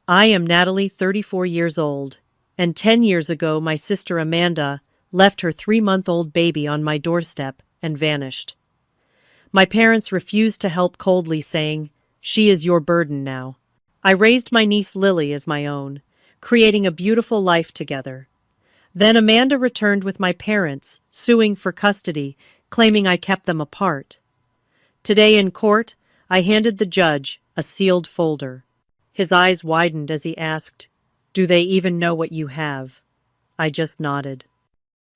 I am Natalie, 34 years old, and 10 years ago my sister Amanda left her 3-month-old baby on my doorstep and vanished. My parents refused to help, coldly saying, "She is your burden now." I raised my niece Lily as my own, creating a beautiful life together. Then Amanda returned with my parents, suing for custody, claiming I kept them apart. Today in court, I handed the judge a sealed folder. His eyes widened as he asked, "Do they even know what you have?" I just nodded.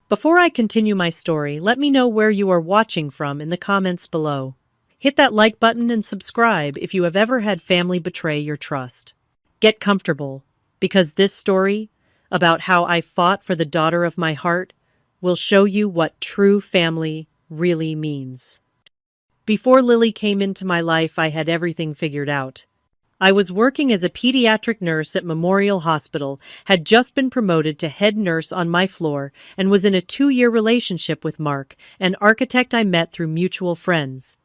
Before I continue my story, let me know where you are watching from in the comments below. Hit that like button and subscribe if you have ever had family betray your trust. Get comfortable, because this story, about how I fought for the daughter of my heart, will show you what true family really means. Before Lily came into my life, I had everything figured out. I was working as a pediatric nurse at Memorial Hospital, had just been promoted to head nurse on my floor, and was in a 2-year relationship with Mark, an architect I met through mutual friends.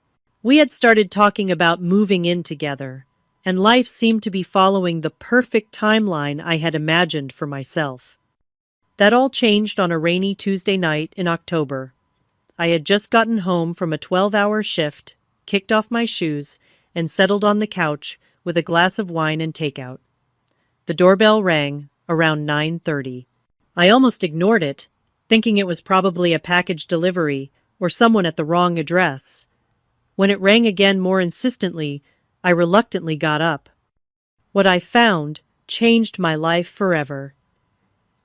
We had started talking about moving in together, and life seemed to be following the perfect timeline I had imagined for myself. That all changed on a rainy Tuesday night in October. I had just gotten home from a 12-hour shift, kicked off my shoes, and settled on the couch with a glass of wine and takeout. The doorbell rang around 9:30. I almost ignored it, thinking it was probably a package delivery or someone at the wrong address. When it rang again more insistently, I reluctantly got up. What I found changed my life forever.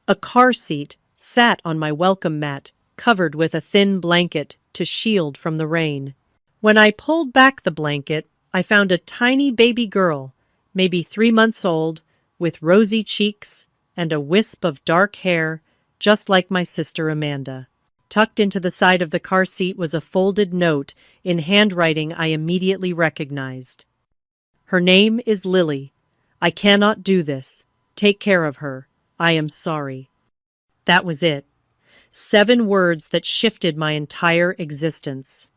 A car seat sat on my welcome mat, covered with a thin blanket to shield from the rain. When I pulled back the blanket, I found a tiny baby girl, maybe 3 months old, with rosy cheeks and a wisp of dark hair, just like my sister Amanda. Tucked into the side of the car seat was a folded note in handwriting I immediately recognized. "Her name is Lily. I cannot do this. Take care of her. I am sorry." That was it. 7 words that shifted my entire existence.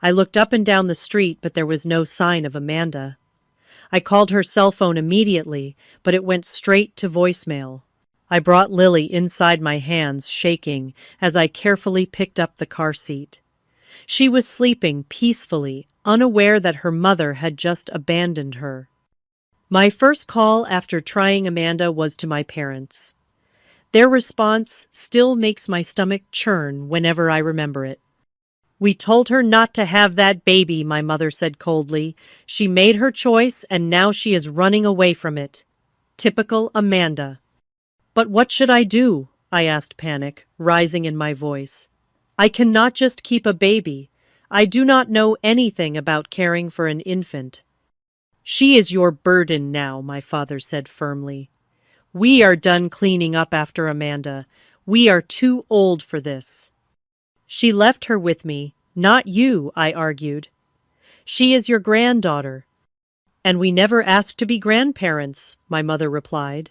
I looked up and down the street, but there was no sign of Amanda. I called her cell phone immediately, but it went straight to voicemail. I brought Lily inside my hands, shaking, as I carefully picked up the car seat. She was sleeping peacefully, unaware that her mother had just abandoned her. My first call after trying Amanda was to my parents. Their response still makes my stomach churn whenever I remember it. "We told her not to have that baby," my mother said coldly. "She made her choice, and now she is running away from it. Typical Amanda." "But what should I do?" I asked, panic rising in my voice. "I cannot just keep a baby. I do not know anything about caring for an infant." "She is your burden now," my father said firmly. "We are done cleaning up after Amanda. We are too old for this." "She left her with me, not you," I argued. "She is your granddaughter." "And we never asked to be grandparents," my mother replied.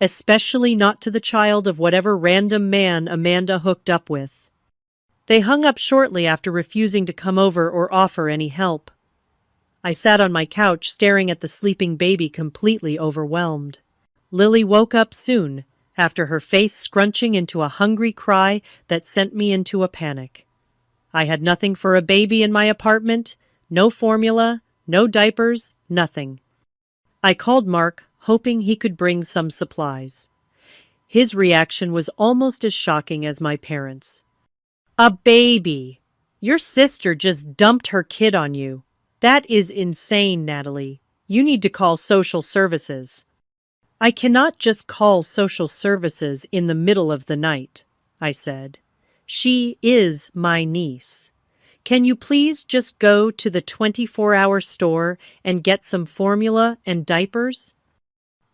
"Especially not to the child of whatever random man Amanda hooked up with." They hung up shortly after refusing to come over or offer any help. I sat on my couch staring at the sleeping baby, completely overwhelmed. Lily woke up soon, after her face scrunching into a hungry cry that sent me into a panic. I had nothing for a baby in my apartment, no formula, no diapers, nothing. I called Mark, hoping he could bring some supplies. His reaction was almost as shocking as my parents. "A baby! Your sister just dumped her kid on you. That is insane, Natalie. You need to call social services." "I cannot just call social services in the middle of the night," I said. "She is my niece. Can you please just go to the 24-hour store and get some formula and diapers?"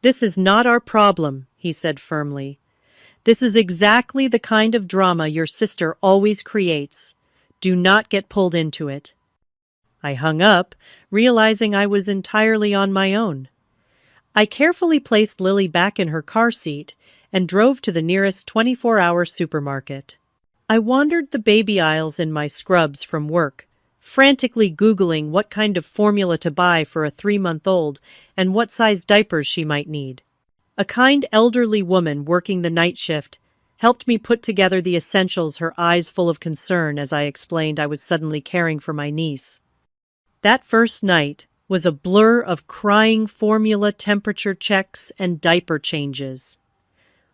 "This is not our problem," he said firmly. "This is exactly the kind of drama your sister always creates. Do not get pulled into it." I hung up, realizing I was entirely on my own. I carefully placed Lily back in her car seat and drove to the nearest 24-hour supermarket. I wandered the baby aisles in my scrubs from work, frantically Googling what kind of formula to buy for a 3-month-old and what size diapers she might need. A kind elderly woman working the night shift helped me put together the essentials, her eyes full of concern as I explained I was suddenly caring for my niece. That first night was a blur of crying formula, temperature checks, and diaper changes.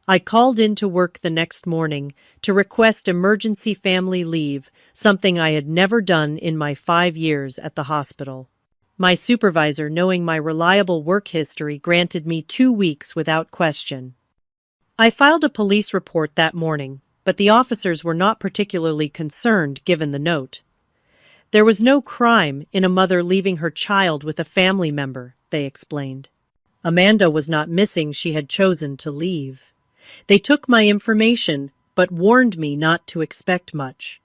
I called in to work the next morning to request emergency family leave, something I had never done in my 5 years at the hospital. My supervisor, knowing my reliable work history, granted me 2 weeks without question. I filed a police report that morning, but the officers were not particularly concerned given the note. There was no crime in a mother leaving her child with a family member, they explained. Amanda was not missing, she had chosen to leave. They took my information, but warned me not to expect much.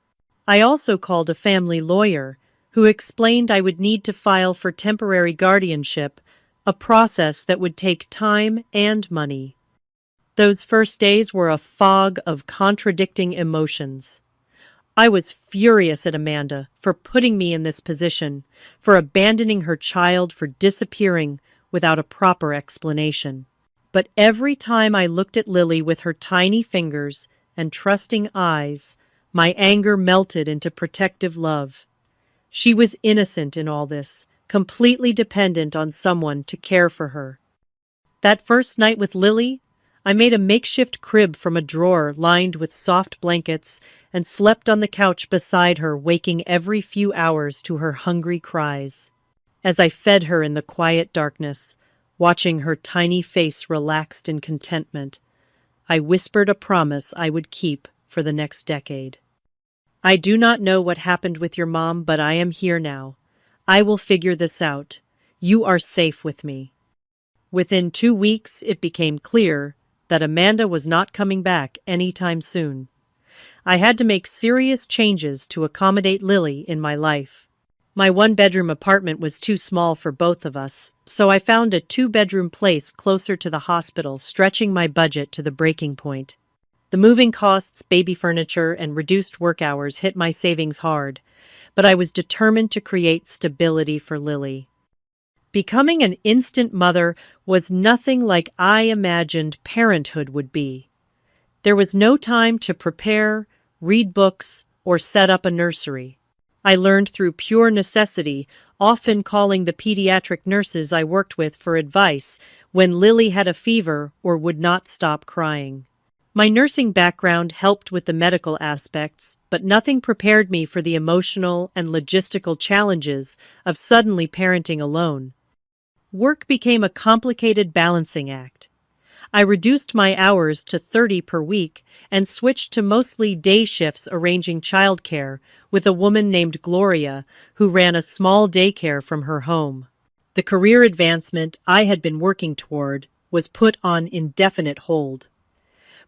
I also called a family lawyer, who explained I would need to file for temporary guardianship, a process that would take time and money. Those first days were a fog of contradicting emotions. I was furious at Amanda for putting me in this position, for abandoning her child, for disappearing without a proper explanation. But every time I looked at Lily with her tiny fingers and trusting eyes, my anger melted into protective love. She was innocent in all this, completely dependent on someone to care for her. That first night with Lily, I made a makeshift crib from a drawer lined with soft blankets and slept on the couch beside her, waking every few hours to her hungry cries. As I fed her in the quiet darkness, watching her tiny face relaxed in contentment, I whispered a promise I would keep for the next decade. I do not know what happened with your mom, but I am here now. I will figure this out. You are safe with me. Within 2 weeks, it became clear that Amanda was not coming back anytime soon. I had to make serious changes to accommodate Lily in my life. My 1-bedroom apartment was too small for both of us, so I found a 2-bedroom place closer to the hospital, stretching my budget to the breaking point. The moving costs, baby furniture, and reduced work hours hit my savings hard, but I was determined to create stability for Lily. Becoming an instant mother was nothing like I imagined parenthood would be. There was no time to prepare, read books, or set up a nursery. I learned through pure necessity, often calling the pediatric nurses I worked with for advice when Lily had a fever or would not stop crying. My nursing background helped with the medical aspects, but nothing prepared me for the emotional and logistical challenges of suddenly parenting alone. Work became a complicated balancing act. I reduced my hours to 30 per week and switched to mostly day shifts, arranging childcare with a woman named Gloria who ran a small daycare from her home. The career advancement I had been working toward was put on indefinite hold.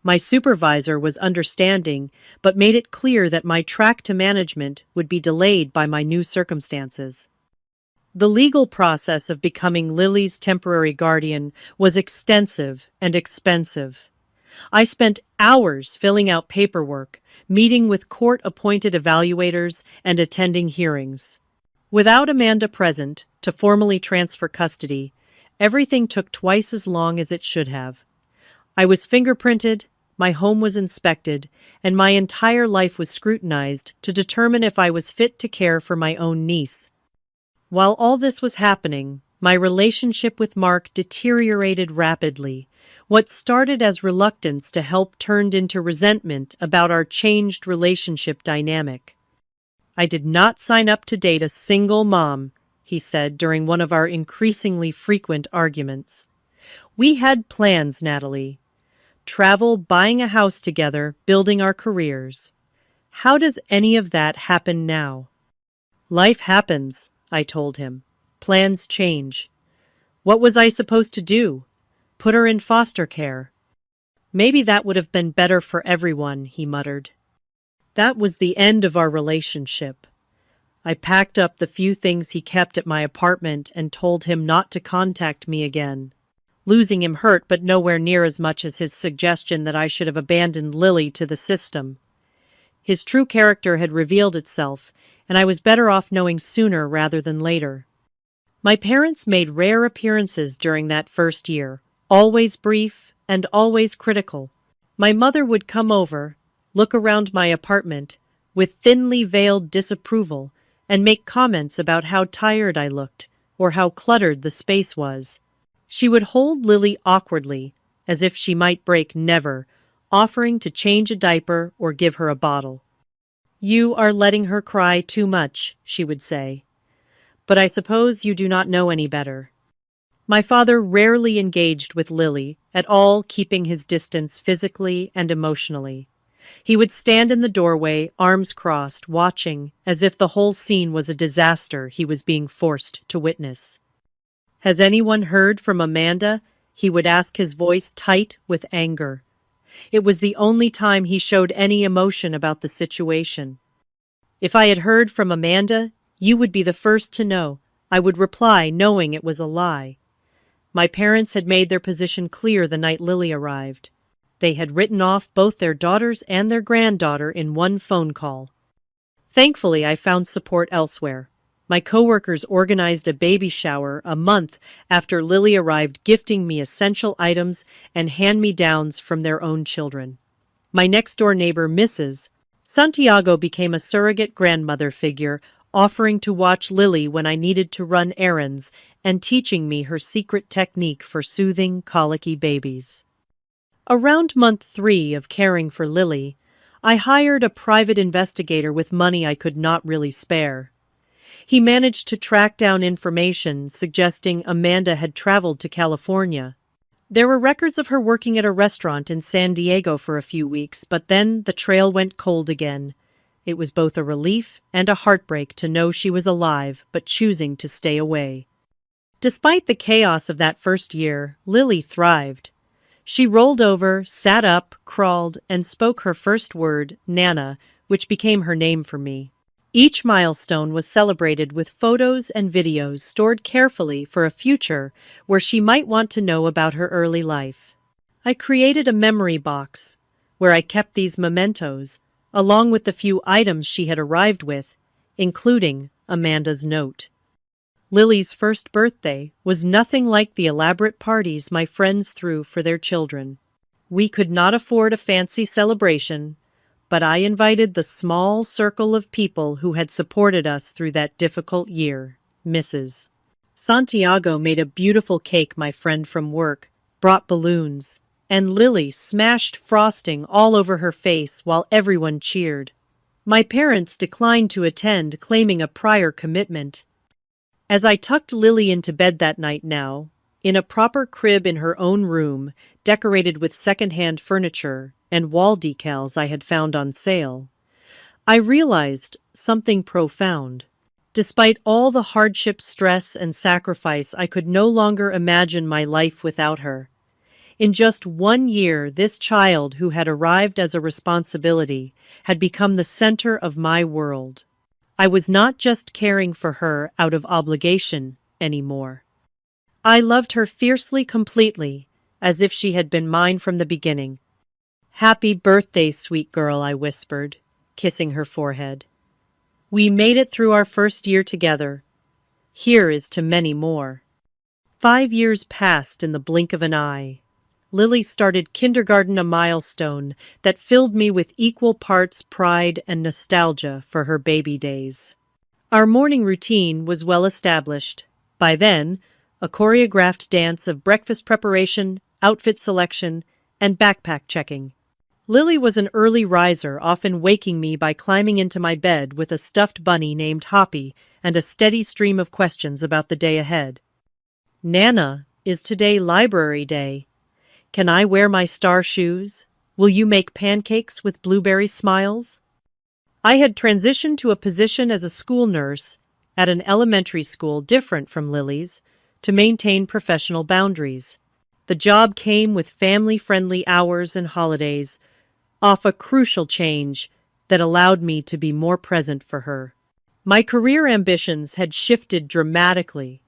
My supervisor was understanding, but made it clear that my track to management would be delayed by my new circumstances. The legal process of becoming Lily's temporary guardian was extensive and expensive. I spent hours filling out paperwork, meeting with court-appointed evaluators, and attending hearings. Without Amanda present to formally transfer custody, everything took twice as long as it should have. I was fingerprinted, my home was inspected, and my entire life was scrutinized to determine if I was fit to care for my own niece. While all this was happening, my relationship with Mark deteriorated rapidly. What started as reluctance to help turned into resentment about our changed relationship dynamic. "I did not sign up to date a single mom," he said during one of our increasingly frequent arguments. "We had plans, Natalie. Travel, buying a house together, building our careers. How does any of that happen now?" "Life happens," I told him. "Plans change. What was I supposed to do? Put her in foster care?" "Maybe that would have been better for everyone," he muttered. That was the end of our relationship. I packed up the few things he kept at my apartment and told him not to contact me again. Losing him hurt, but nowhere near as much as his suggestion that I should have abandoned Lily to the system. His true character had revealed itself, and I was better off knowing sooner rather than later. My parents made rare appearances during that first year, always brief and always critical. My mother would come over, look around my apartment, with thinly veiled disapproval, and make comments about how tired I looked, or how cluttered the space was. She would hold Lily awkwardly, as if she might break never, offering to change a diaper or give her a bottle. "You are letting her cry too much," she would say. "But I suppose you do not know any better." My father rarely engaged with Lily, at all keeping his distance physically and emotionally. He would stand in the doorway, arms crossed, watching, as if the whole scene was a disaster he was being forced to witness. "Has anyone heard from Amanda?" he would ask, his voice tight with anger. It was the only time he showed any emotion about the situation. If I had heard from Amanda, you would be the first to know, I would reply, knowing it was a lie. My parents had made their position clear the night Lily arrived. They had written off both their daughters and their granddaughter in one phone call. Thankfully, I found support elsewhere. My coworkers organized a baby shower a month after Lily arrived, gifting me essential items and hand-me-downs from their own children. My next-door neighbor, Mrs. Santiago, became a surrogate grandmother figure, offering to watch Lily when I needed to run errands and teaching me her secret technique for soothing colicky babies. Around month 3 of caring for Lily, I hired a private investigator with money I could not really spare. He managed to track down information suggesting Amanda had traveled to California. There were records of her working at a restaurant in San Diego for a few weeks, but then the trail went cold again. It was both a relief and a heartbreak to know she was alive, but choosing to stay away. Despite the chaos of that first year, Lily thrived. She rolled over, sat up, crawled, and spoke her first word, Nana, which became her name for me. Each milestone was celebrated with photos and videos stored carefully for a future where she might want to know about her early life. I created a memory box where I kept these mementos, along with the few items she had arrived with, including Amanda's note. Lily's first birthday was nothing like the elaborate parties my friends threw for their children. We could not afford a fancy celebration, but I invited the small circle of people who had supported us through that difficult year. Mrs. Santiago made a beautiful cake my friend from work brought balloons, and Lily smashed frosting all over her face while everyone cheered. My parents declined to attend, claiming a prior commitment. As I tucked Lily into bed that night now, in a proper crib in her own room, decorated with second-hand furniture and wall decals I had found on sale, I realized something profound. Despite all the hardship, stress, and sacrifice, I could no longer imagine my life without her. In just 1 year, this child who had arrived as a responsibility had become the center of my world. I was not just caring for her out of obligation anymore. I loved her fiercely, completely, as if she had been mine from the beginning. "Happy birthday, sweet girl," I whispered, kissing her forehead. "We made it through our first year together. Here is to many more." 5 years passed in the blink of an eye. Lily started kindergarten, a milestone that filled me with equal parts pride and nostalgia for her baby days. Our morning routine was well established. By then, a choreographed dance of breakfast preparation, outfit selection, and backpack checking. Lily was an early riser, often waking me by climbing into my bed with a stuffed bunny named Hoppy and a steady stream of questions about the day ahead. "Nana, is today library day? Can I wear my star shoes? Will you make pancakes with blueberry smiles?" I had transitioned to a position as a school nurse at an elementary school different from Lily's to maintain professional boundaries. The job came with family-friendly hours and holidays, off a crucial change that allowed me to be more present for her. My career ambitions had shifted dramatically,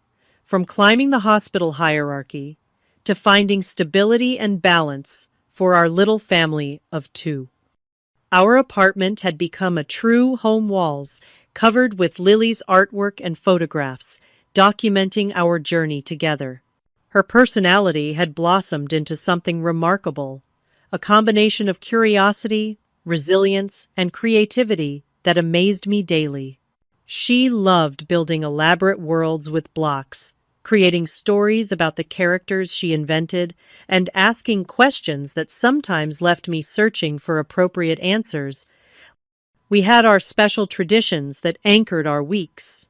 from climbing the hospital hierarchy to finding stability and balance for our little family of 2. Our apartment had become a true home walls, covered with Lily's artwork and photographs, documenting our journey together. Her personality had blossomed into something remarkable, a combination of curiosity, resilience, and creativity that amazed me daily. She loved building elaborate worlds with blocks, creating stories about the characters she invented, and asking questions that sometimes left me searching for appropriate answers. We had our special traditions that anchored our weeks.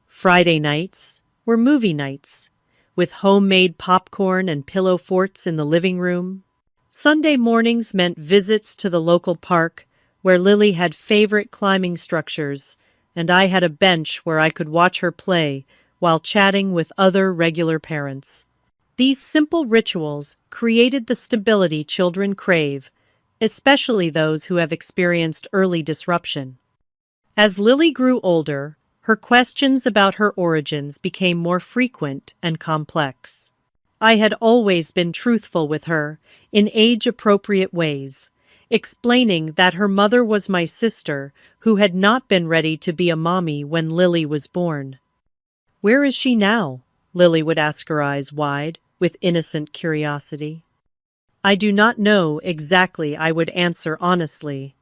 Friday nights were movie nights, with homemade popcorn and pillow forts in the living room. Sunday mornings meant visits to the local park, where Lily had favorite climbing structures, and I had a bench where I could watch her play while chatting with other regular parents. These simple rituals created the stability children crave, especially those who have experienced early disruption. As Lily grew older, her questions about her origins became more frequent and complex. I had always been truthful with her, in age-appropriate ways, explaining that her mother was my sister who had not been ready to be a mommy when Lily was born. "Where is she now?" Lily would ask, her eyes wide, with innocent curiosity. "I do not know exactly," I would answer honestly.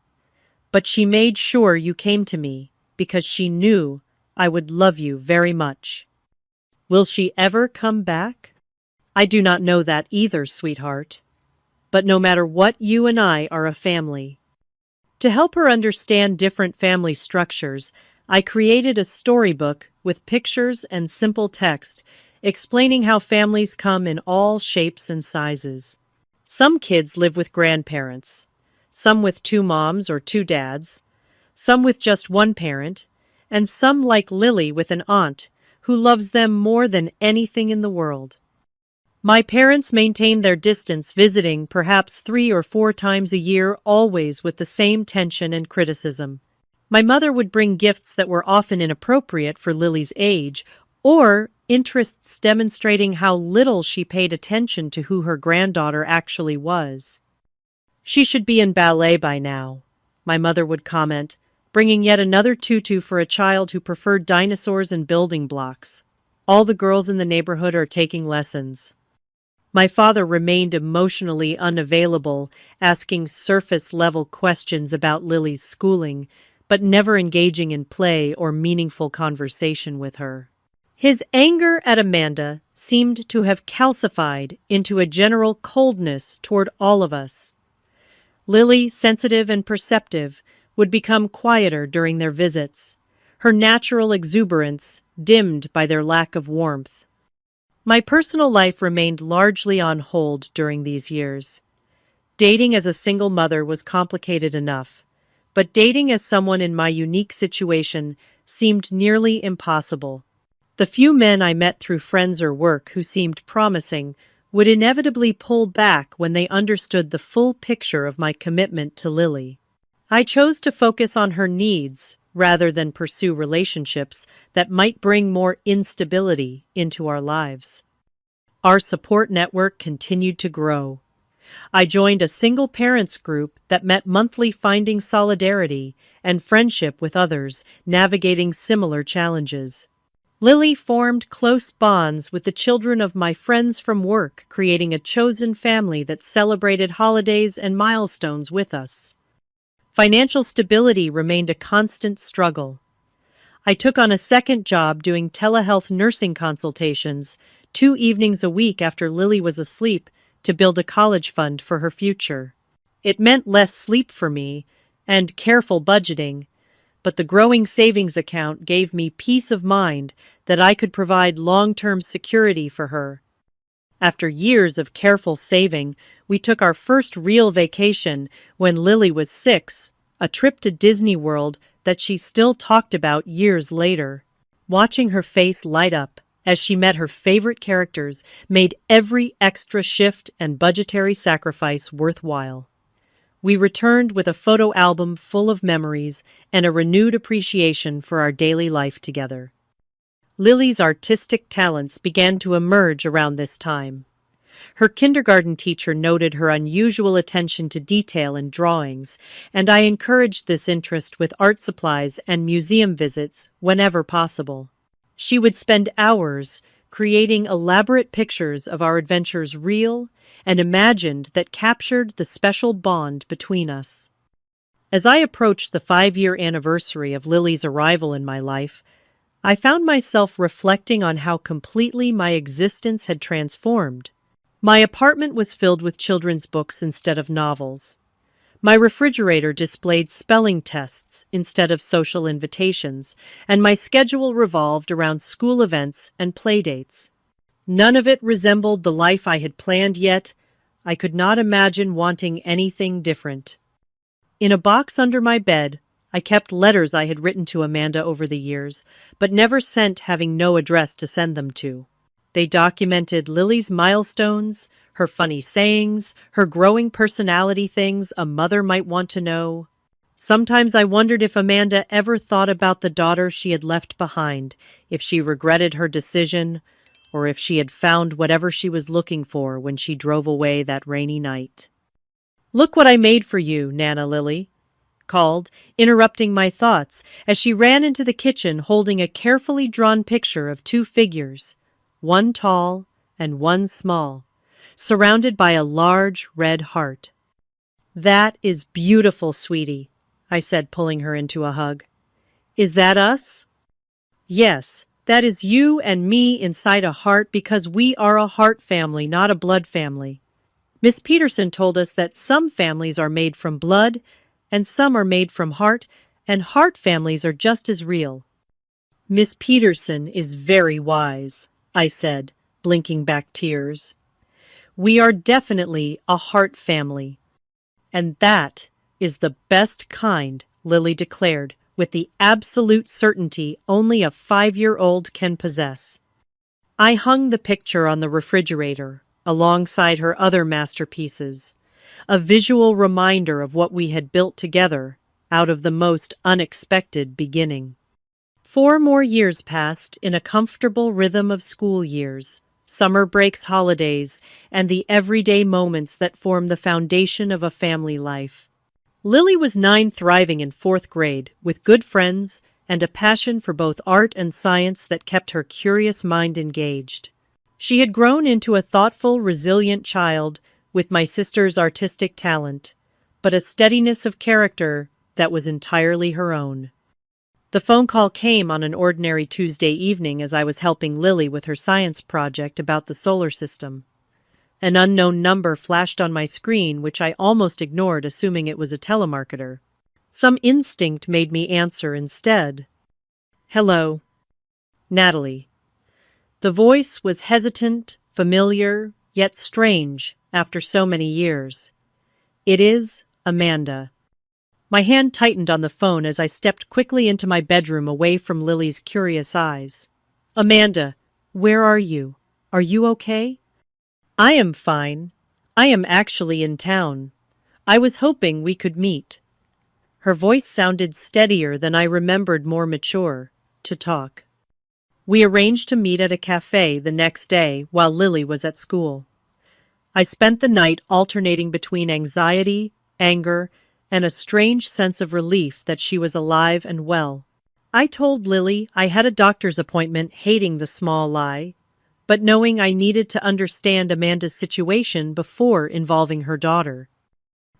"But she made sure you came to me, because she knew I would love you very much." "Will she ever come back?" "I do not know that either, sweetheart. But no matter what, you and I are a family." To help her understand different family structures, I created a storybook with pictures and simple text explaining how families come in all shapes and sizes. Some kids live with grandparents, some with two moms or two dads, some with just one parent, and some like Lily with an aunt who loves them more than anything in the world. My parents maintained their distance, visiting perhaps 3 or 4 times a year, always with the same tension and criticism. My mother would bring gifts that were often inappropriate for Lily's age, or interests demonstrating how little she paid attention to who her granddaughter actually was. "She should be in ballet by now," my mother would comment, bringing yet another tutu for a child who preferred dinosaurs and building blocks. "All the girls in the neighborhood are taking lessons." My father remained emotionally unavailable, asking surface-level questions about Lily's schooling, but never engaging in play or meaningful conversation with her. His anger at Amanda seemed to have calcified into a general coldness toward all of us. Lily, sensitive and perceptive, would become quieter during their visits, her natural exuberance dimmed by their lack of warmth. My personal life remained largely on hold during these years. Dating as a single mother was complicated enough, but dating as someone in my unique situation seemed nearly impossible. The few men I met through friends or work who seemed promising would inevitably pull back when they understood the full picture of my commitment to Lily. I chose to focus on her needs rather than pursue relationships that might bring more instability into our lives. Our support network continued to grow. I joined a single parents group that met monthly, finding solidarity and friendship with others navigating similar challenges. Lily formed close bonds with the children of my friends from work, creating a chosen family that celebrated holidays and milestones with us. Financial stability remained a constant struggle. I took on a second job doing telehealth nursing consultations 2 evenings a week after Lily was asleep to build a college fund for her future. It meant less sleep for me and careful budgeting, but the growing savings account gave me peace of mind that I could provide long-term security for her. After years of careful saving, we took our first real vacation when Lily was 6, a trip to Disney World that she still talked about years later. Watching her face light up as she met her favorite characters made every extra shift and budgetary sacrifice worthwhile. We returned with a photo album full of memories and a renewed appreciation for our daily life together. Lily's artistic talents began to emerge around this time. Her kindergarten teacher noted her unusual attention to detail in drawings, and I encouraged this interest with art supplies and museum visits whenever possible. She would spend hours creating elaborate pictures of our adventures real and imagined that captured the special bond between us. As I approached the 5-year anniversary of Lily's arrival in my life, I found myself reflecting on how completely my existence had transformed. My apartment was filled with children's books instead of novels. My refrigerator displayed spelling tests instead of social invitations, and my schedule revolved around school events and playdates. None of it resembled the life I had planned, yet I could not imagine wanting anything different. In a box under my bed, I kept letters I had written to Amanda over the years, but never sent, having no address to send them to. They documented Lily's milestones, her funny sayings, her growing personality, things a mother might want to know. Sometimes I wondered if Amanda ever thought about the daughter she had left behind, if she regretted her decision, or if she had found whatever she was looking for when she drove away that rainy night. "Look what I made for you, Nana Lily," called, interrupting my thoughts as she ran into the kitchen holding a carefully drawn picture of 2 figures, one tall and one small, surrounded by a large red heart. "That is beautiful, sweetie," I said, pulling her into a hug. "Is that us?" "Yes, that is you and me inside a heart, because we are a heart family, not a blood family. Miss Peterson told us that some families are made from blood and some are made from heart, and heart families are just as real." "Miss Peterson is very wise," I said, blinking back tears. "We are definitely a heart family. And that is the best kind," Lily declared, with the absolute certainty only a 5-year-old can possess. I hung the picture on the refrigerator, alongside her other masterpieces, a visual reminder of what we had built together out of the most unexpected beginning. 4 more years passed in a comfortable rhythm of school years, summer breaks, holidays, and the everyday moments that form the foundation of a family life. Lily was 9, thriving in 4th grade, with good friends and a passion for both art and science that kept her curious mind engaged. She had grown into a thoughtful, resilient child with my sister's artistic talent, but a steadiness of character that was entirely her own. The phone call came on an ordinary Tuesday evening as I was helping Lily with her science project about the solar system. An unknown number flashed on my screen, which I almost ignored, assuming it was a telemarketer. Some instinct made me answer instead. "Hello." "Natalie." The voice was hesitant, familiar, yet strange after so many years. "It is Amanda." My hand tightened on the phone as I stepped quickly into my bedroom away from Lily's curious eyes. "Amanda, where are you? Are you okay?" "I am fine. I am actually in town. I was hoping we could meet." Her voice sounded steadier than I remembered, more mature, to talk. We arranged to meet at a cafe the next day while Lily was at school. I spent the night alternating between anxiety, anger, and a strange sense of relief that she was alive and well. I told Lily I had a doctor's appointment, hating the small lie, but knowing I needed to understand Amanda's situation before involving her daughter.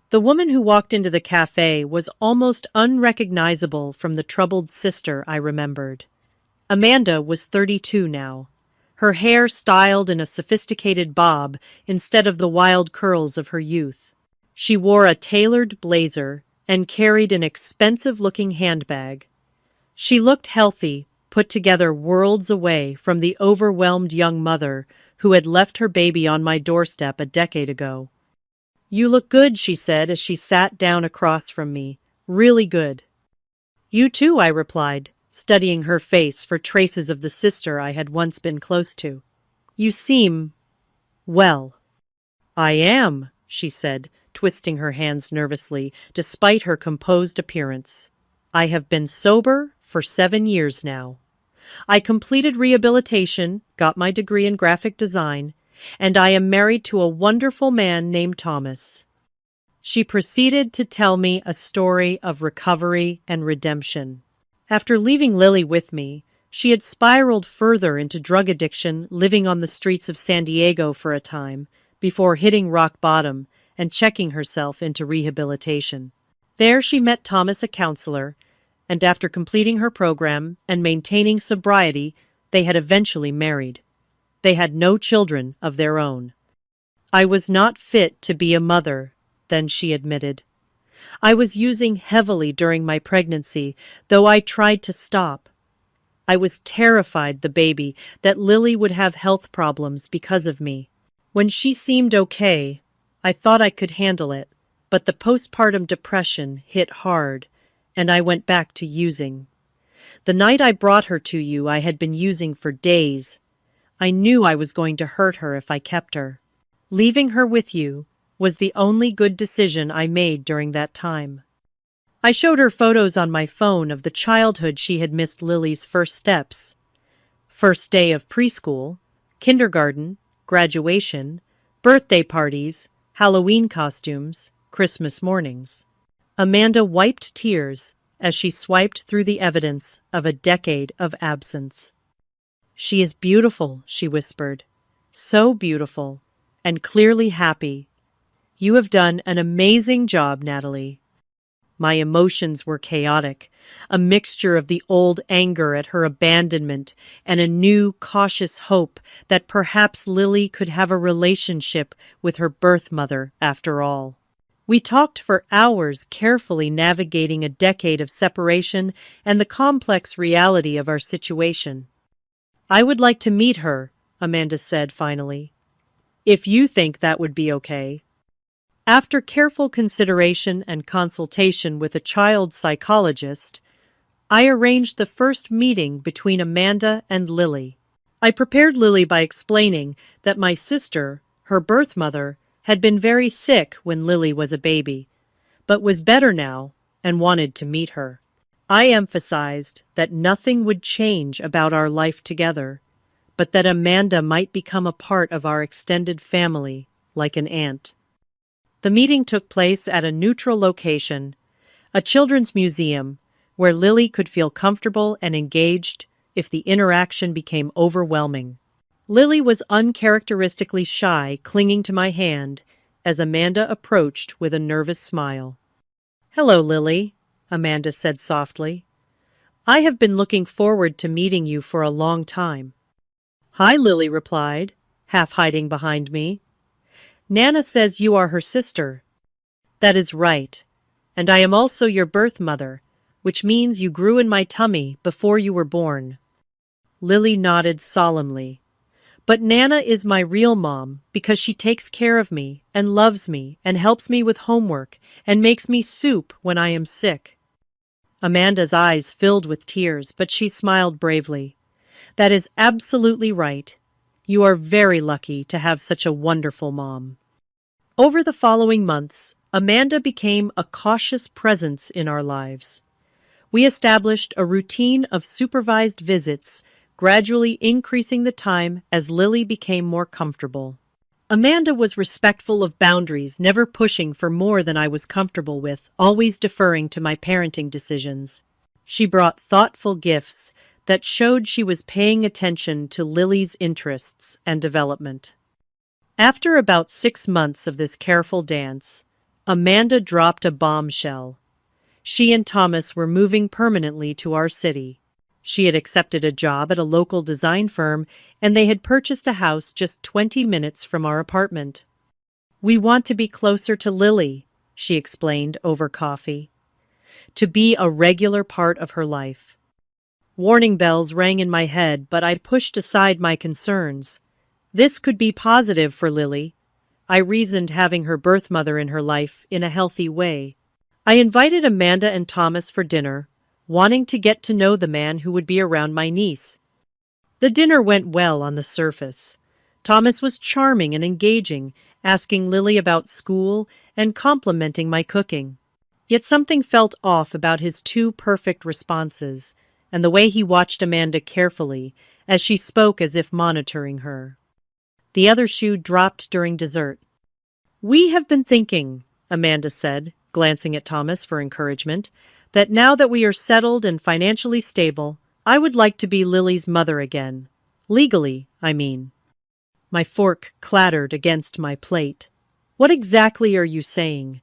The woman who walked into the cafe was almost unrecognizable from the troubled sister I remembered. Amanda was 32 now, her hair styled in a sophisticated bob instead of the wild curls of her youth. She wore a tailored blazer and carried an expensive-looking handbag. She looked healthy, put together, worlds away from the overwhelmed young mother who had left her baby on my doorstep a decade ago. "You look good," she said as she sat down across from me. "Really good." "You too," I replied, studying her face for traces of the sister I had once been close to. "You seem well." "I am," she said, twisting her hands nervously, despite her composed appearance. "I have been sober for 7 years now. I completed rehabilitation, got my degree in graphic design, and I am married to a wonderful man named Thomas." She proceeded to tell me a story of recovery and redemption. After leaving Lily with me, she had spiraled further into drug addiction, living on the streets of San Diego for a time, before hitting rock bottom and checking herself into rehabilitation. There she met Thomas, a counselor, and after completing her program and maintaining sobriety, they had eventually married. They had no children of their own. "I was not fit to be a mother," then she admitted. "I was using heavily during my pregnancy, though I tried to stop. I was terrified that Lily would have health problems because of me. When she seemed okay, I thought I could handle it, but the postpartum depression hit hard, and I went back to using. The night I brought her to you, I had been using for days. I knew I was going to hurt her if I kept her. Leaving her with you was the only good decision I made during that time." I showed her photos on my phone of the childhood she had missed: Lily's first steps, first day of preschool, kindergarten, graduation, birthday parties, Halloween costumes, Christmas mornings. Amanda wiped tears as she swiped through the evidence of a decade of absence. "She is beautiful," she whispered. "So beautiful, and clearly happy. You have done an amazing job, Natalie." My emotions were chaotic, a mixture of the old anger at her abandonment and a new, cautious hope that perhaps Lily could have a relationship with her birth mother after all. We talked for hours, carefully navigating a decade of separation and the complex reality of our situation. "I would like to meet her," Amanda said finally. "If you think that would be okay." After careful consideration and consultation with a child psychologist, I arranged the first meeting between Amanda and Lily. I prepared Lily by explaining that my sister, her birth mother, had been very sick when Lily was a baby, but was better now and wanted to meet her. I emphasized that nothing would change about our life together, but that Amanda might become a part of our extended family, like an aunt. The meeting took place at a neutral location, a children's museum, where Lily could feel comfortable and engaged if the interaction became overwhelming. Lily was uncharacteristically shy, clinging to my hand as Amanda approached with a nervous smile. "Hello, Lily," Amanda said softly. "I have been looking forward to meeting you for a long time." "Hi," Lily replied, half hiding behind me. "Nana says you are her sister." "That is right, and I am also your birth mother, which means you grew in my tummy before you were born." Lily nodded solemnly. "But Nana is my real mom because she takes care of me and loves me and helps me with homework and makes me soup when I am sick." Amanda's eyes filled with tears, but she smiled bravely. "That is absolutely right. You are very lucky to have such a wonderful mom." Over the following months, Amanda became a cautious presence in our lives. We established a routine of supervised visits, gradually increasing the time as Lily became more comfortable. Amanda was respectful of boundaries, never pushing for more than I was comfortable with, always deferring to my parenting decisions. She brought thoughtful gifts that showed she was paying attention to Lily's interests and development. After about 6 months of this careful dance, Amanda dropped a bombshell. She and Thomas were moving permanently to our city. She had accepted a job at a local design firm, and they had purchased a house just 20 minutes from our apartment. "We want to be closer to Lily," she explained over coffee. "To be a regular part of her life." Warning bells rang in my head, but I pushed aside my concerns. This could be positive for Lily. I reasoned, having her birth mother in her life in a healthy way. I invited Amanda and Thomas for dinner, wanting to get to know the man who would be around my niece. The dinner went well on the surface. Thomas was charming and engaging, asking Lily about school and complimenting my cooking. Yet something felt off about his two perfect responses, and the way he watched Amanda carefully as she spoke, as if monitoring her. The other shoe dropped during dessert. "We have been thinking," Amanda said, glancing at Thomas for encouragement, "that now that we are settled and financially stable, I would like to be Lily's mother again. Legally, I mean." My fork clattered against my plate. "What exactly are you saying?"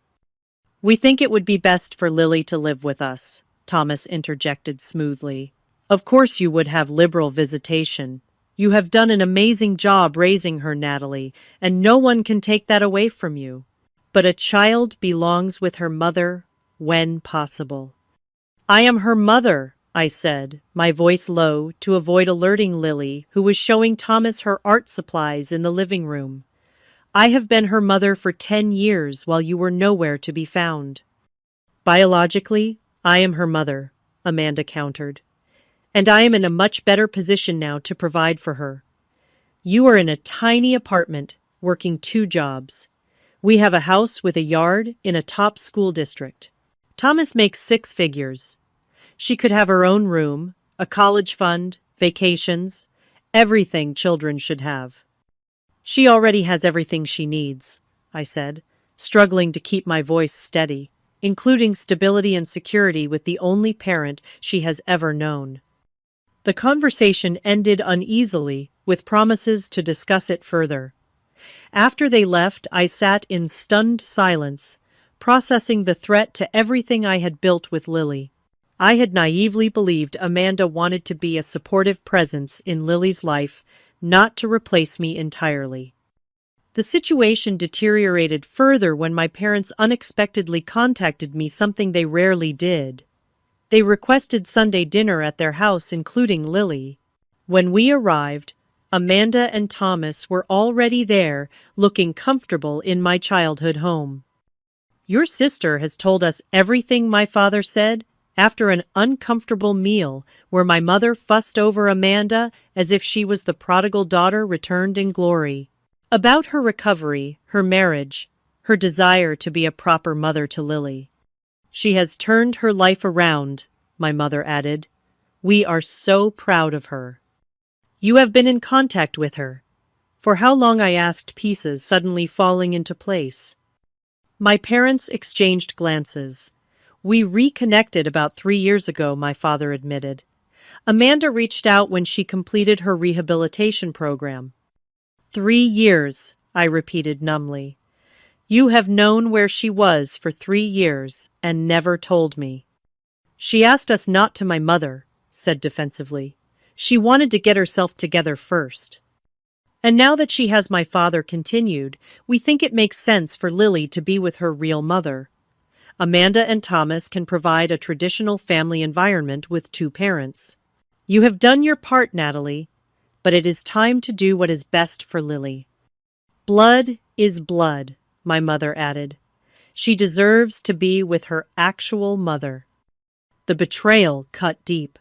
"We think it would be best for Lily to live with us," Thomas interjected smoothly. "Of course you would have liberal visitation. You have done an amazing job raising her, Natalie, and no one can take that away from you. But a child belongs with her mother when possible." "I am her mother," I said, my voice low to avoid alerting Lily, who was showing Thomas her art supplies in the living room. "I have been her mother for 10 years while you were nowhere to be found." "Biologically, I am her mother," Amanda countered. "And I am in a much better position now to provide for her. You are in a tiny apartment, working 2 jobs. We have a house with a yard in a top school district. Thomas makes 6 figures. She could have her own room, a college fund, vacations, everything children should have." "She already has everything she needs," I said, struggling to keep my voice steady, "including stability and security with the only parent she has ever known." The conversation ended uneasily, with promises to discuss it further. After they left, I sat in stunned silence, processing the threat to everything I had built with Lily. I had naively believed Amanda wanted to be a supportive presence in Lily's life, not to replace me entirely. The situation deteriorated further when my parents unexpectedly contacted me, something they rarely did. They requested Sunday dinner at their house, including Lily. When we arrived, Amanda and Thomas were already there, looking comfortable in my childhood home. "Your sister has told us everything," my father said, after an uncomfortable meal where my mother fussed over Amanda as if she was the prodigal daughter returned in glory. "About her recovery, her marriage, her desire to be a proper mother to Lily. She has turned her life around," my mother added. "We are so proud of her." "You have been in contact with her." "For how long?" I asked, pieces suddenly falling into place. My parents exchanged glances. "We reconnected about 3 years ago," my father admitted. "Amanda reached out when she completed her rehabilitation program." 3 years, I repeated numbly. "You have known where she was for 3 years and never told me." "She asked us not to," my mother said defensively. "She wanted to get herself together first." "And now that she has," my father continued, "we think it makes sense for Lily to be with her real mother. Amanda and Thomas can provide a traditional family environment with 2 parents. You have done your part, Natalie, but it is time to do what is best for Lily." "Blood is blood," my mother added. "She deserves to be with her actual mother." The betrayal cut deep.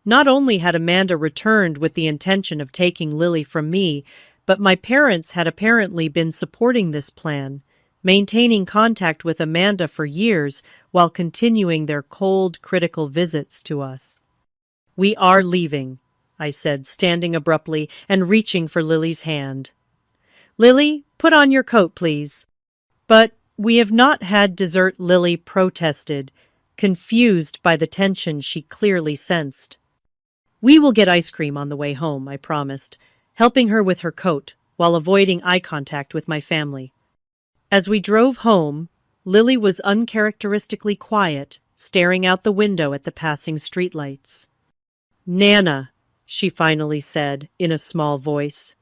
Not only had Amanda returned with the intention of taking Lily from me, but my parents had apparently been supporting this plan, maintaining contact with Amanda for years while continuing their cold, critical visits to us. "We are leaving," I said, standing abruptly and reaching for Lily's hand. "Lily, put on your coat, please." "But we have not had dessert," Lily protested, confused by the tension she clearly sensed. "We will get ice cream on the way home," I promised, helping her with her coat while avoiding eye contact with my family. As we drove home, Lily was uncharacteristically quiet, staring out the window at the passing streetlights. "Nana," she finally said in a small voice,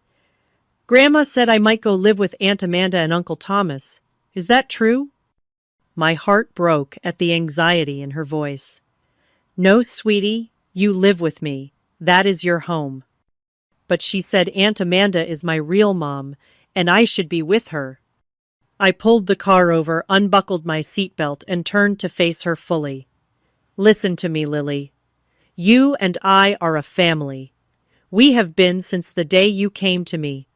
"Grandma said I might go live with Aunt Amanda and Uncle Thomas. Is that true?" My heart broke at the anxiety in her voice. "No, sweetie, you live with me. That is your home." "But she said Aunt Amanda is my real mom, and I should be with her." I pulled the car over, unbuckled my seatbelt, and turned to face her fully. "Listen to me, Lily. You and I are a family. We have been since the day you came to me.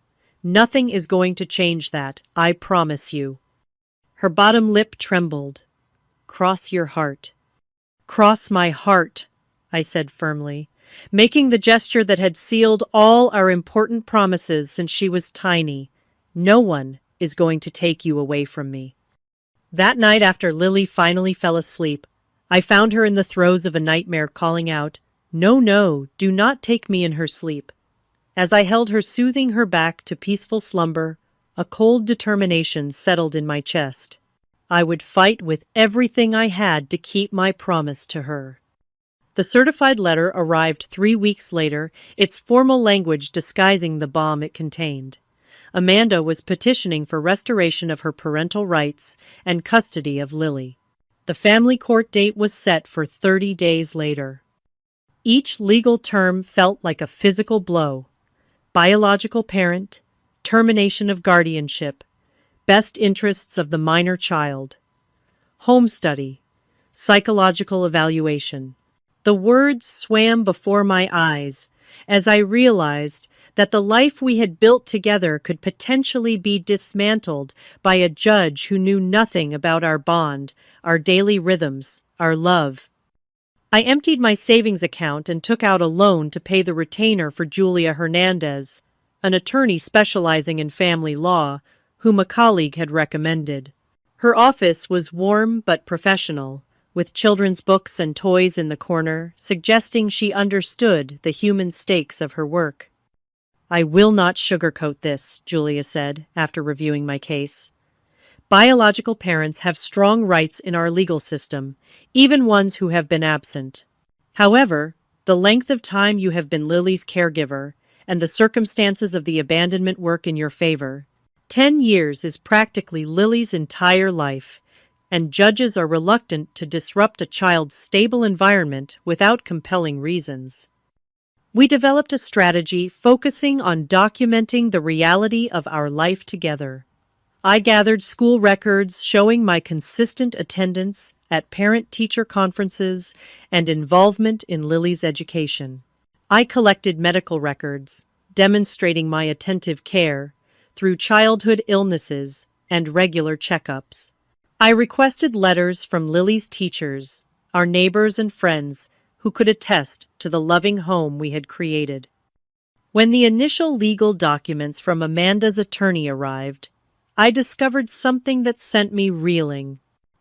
Nothing is going to change that, I promise you." Her bottom lip trembled. "Cross your heart." "Cross my heart," I said firmly. making the gesture that had sealed all our important promises since she was tiny. No one is going to take you away from me. That night after Lily finally fell asleep, I found her in the throes of a nightmare calling out, "No, no, do not take me in her sleep." As I held her soothing her back to peaceful slumber, a cold determination settled in my chest. I would fight with everything I had to keep my promise to her. The certified letter arrived 3 weeks later, its formal language disguising the bomb it contained. Amanda was petitioning for restoration of her parental rights and custody of Lily. The family court date was set for 30 days later. Each legal term felt like a physical blow: biological parent, termination of guardianship, best interests of the minor child, home study, psychological evaluation. The words swam before my eyes as I realized that the life we had built together could potentially be dismantled by a judge who knew nothing about our bond, our daily rhythms, our love. I emptied my savings account and took out a loan to pay the retainer for Julia Hernandez, an attorney specializing in family law, whom a colleague had recommended. Her office was warm but professional, with children's books and toys in the corner, suggesting she understood the human stakes of her work. "I will not sugarcoat this," Julia said, after reviewing my case. "Biological parents have strong rights in our legal system, even ones who have been absent. However, the length of time you have been Lily's caregiver and the circumstances of the abandonment work in your favor. 10 years is practically Lily's entire life, and judges are reluctant to disrupt a child's stable environment without compelling reasons. We developed a strategy focusing on documenting the reality of our life together. I gathered school records showing my consistent attendance at parent-teacher conferences and involvement in Lily's education. I collected medical records, demonstrating my attentive care through childhood illnesses and regular checkups. I requested letters from Lily's teachers, our neighbors and friends who could attest to the loving home we had created. When the initial legal documents from Amanda's attorney arrived, I discovered something that sent me reeling.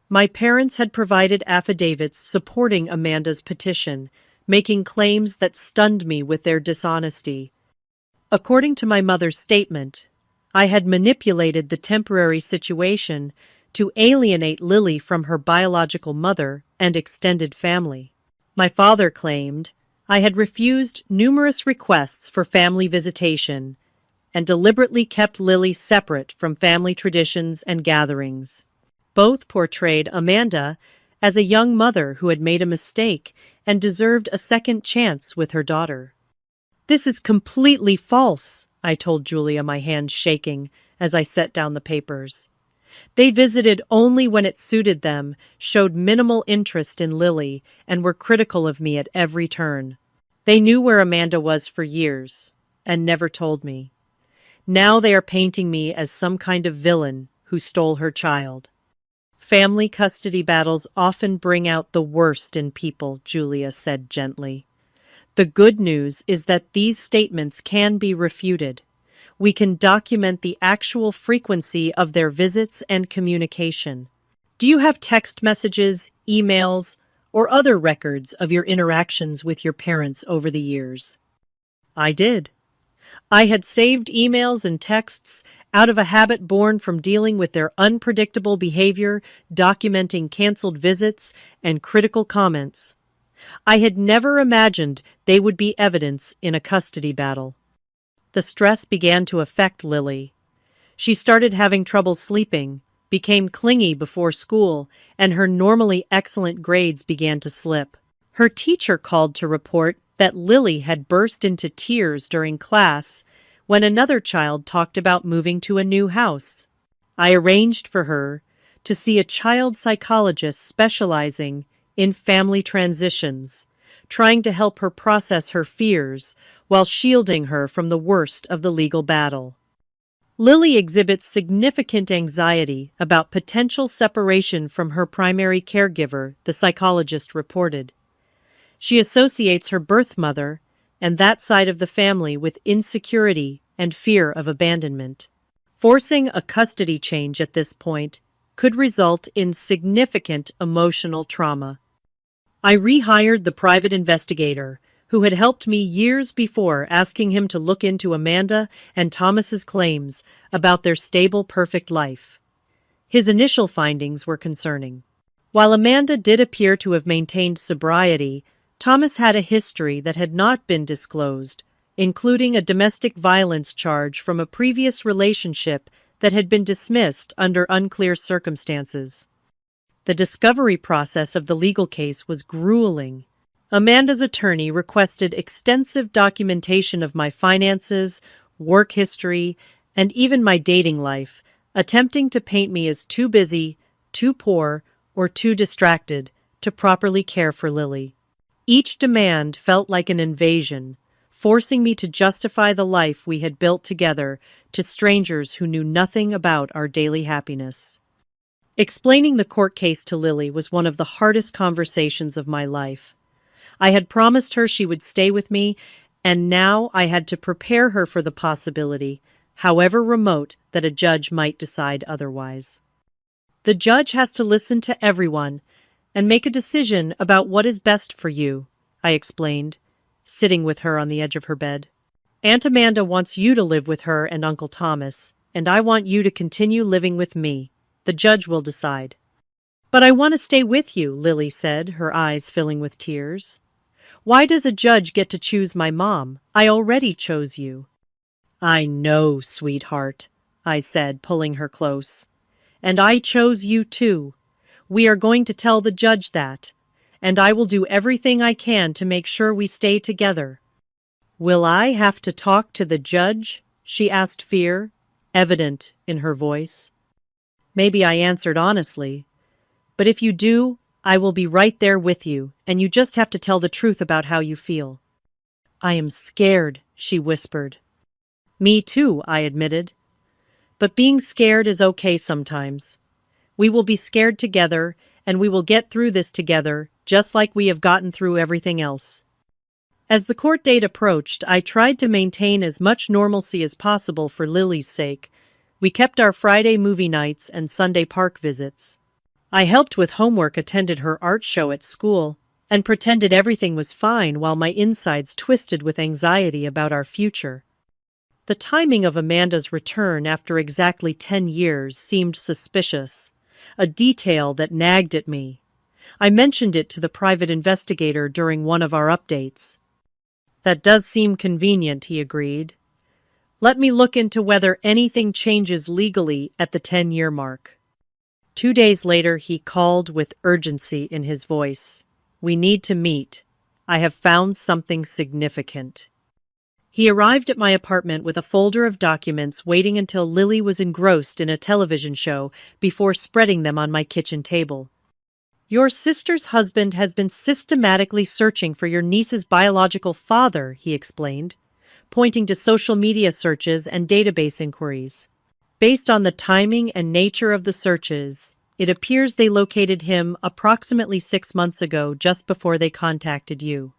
My parents had provided affidavits supporting Amanda's petition, making claims that stunned me with their dishonesty. According to my mother's statement, I had manipulated the temporary situation to alienate Lily from her biological mother and extended family. My father claimed I had refused numerous requests for family visitation and deliberately kept Lily separate from family traditions and gatherings. Both portrayed Amanda as a young mother who had made a mistake and deserved a second chance with her daughter. "This is completely false," I told Julia, my hands shaking as I set down the papers. "They visited only when it suited them, showed minimal interest in Lily, and were critical of me at every turn. They knew where Amanda was for years, and never told me. Now they are painting me as some kind of villain who stole her child." "Family custody battles often bring out the worst in people," Julia said gently. "The good news is that these statements can be refuted. We can document the actual frequency of their visits and communication. Do you have text messages, emails, or other records of your interactions with your parents over the years?" I did. I had saved emails and texts out of a habit born from dealing with their unpredictable behavior, documenting canceled visits and critical comments. I had never imagined they would be evidence in a custody battle. The stress began to affect Lily. She started having trouble sleeping, became clingy before school, and her normally excellent grades began to slip. Her teacher called to report that Lily had burst into tears during class when another child talked about moving to a new house. I arranged for her to see a child psychologist specializing in family transitions, trying to help her process her fears while shielding her from the worst of the legal battle. Lily exhibits significant anxiety about potential separation from her primary caregiver, the psychologist reported. She associates her birth mother and that side of the family with insecurity and fear of abandonment. Forcing a custody change at this point could result in significant emotional trauma. I rehired the private investigator who had helped me years before, asking him to look into Amanda and Thomas's claims about their stable, perfect life. His initial findings were concerning. While Amanda did appear to have maintained sobriety, Thomas had a history that had not been disclosed, including a domestic violence charge from a previous relationship that had been dismissed under unclear circumstances. The discovery process of the legal case was grueling. Amanda's attorney requested extensive documentation of my finances, work history, and even my dating life, attempting to paint me as too busy, too poor, or too distracted to properly care for Lily. Each demand felt like an invasion, forcing me to justify the life we had built together to strangers who knew nothing about our daily happiness. Explaining the court case to Lily was one of the hardest conversations of my life. I had promised her she would stay with me, and now I had to prepare her for the possibility, however remote, that a judge might decide otherwise. The judge has to listen to everyone and make a decision about what is best for you, I explained, sitting with her on the edge of her bed. Aunt Amanda wants you to live with her and Uncle Thomas, and I want you to continue living with me. The judge will decide. But I want to stay with you, Lily said, her eyes filling with tears. Why does a judge get to choose my mom? I already chose you. I know, sweetheart, I said, pulling her close. And I chose you too. We are going to tell the judge that, and I will do everything I can to make sure we stay together. Will I have to talk to the judge? She asked, fear evident in her voice. Maybe I answered honestly. But if you do, I will be right there with you, and you just have to tell the truth about how you feel. I am scared, she whispered. Me too, I admitted. But being scared is okay sometimes. We will be scared together, and we will get through this together, just like we have gotten through everything else. As the court date approached, I tried to maintain as much normalcy as possible for Lily's sake. We kept our Friday movie nights and Sunday park visits. I helped with homework, attended her art show at school, and pretended everything was fine while my insides twisted with anxiety about our future. The timing of Amanda's return after exactly 10 years seemed suspicious, a detail that nagged at me. I mentioned it to the private investigator during one of our updates. That does seem convenient, he agreed. Let me look into whether anything changes legally at the 10-year mark. 2 days later, he called with urgency in his voice. We need to meet. I have found something significant. He arrived at my apartment with a folder of documents, waiting until Lily was engrossed in a television show before spreading them on my kitchen table. Your sister's husband has been systematically searching for your niece's biological father, he explained, pointing to social media searches and database inquiries. Based on the timing and nature of the searches, it appears they located him approximately 6 months ago, just before they contacted you.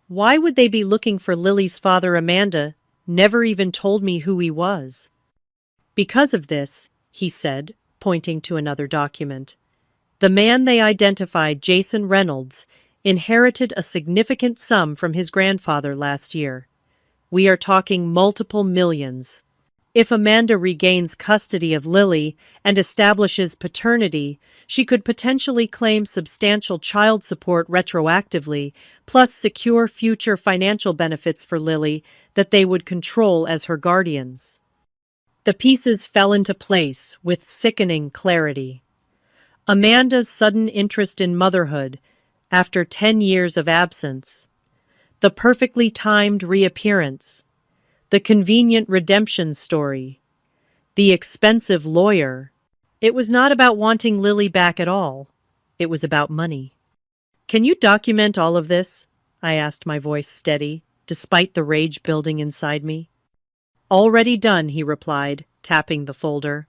Why would they be looking for Lily's father? Amanda never even told me who he was. Because of this, he said, pointing to another document. The man they identified, Jason Reynolds, inherited a significant sum from his grandfather last year. We are talking multiple millions. If Amanda regains custody of Lily and establishes paternity, she could potentially claim substantial child support retroactively, plus secure future financial benefits for Lily that they would control as her guardians. The pieces fell into place with sickening clarity. Amanda's sudden interest in motherhood after 10 years of absence, the perfectly timed reappearance, the convenient redemption story, the expensive lawyer. It was not about wanting Lily back at all. It was about money. Can you document all of this? I asked, my voice steady, despite the rage building inside me. Already done, he replied, tapping the folder.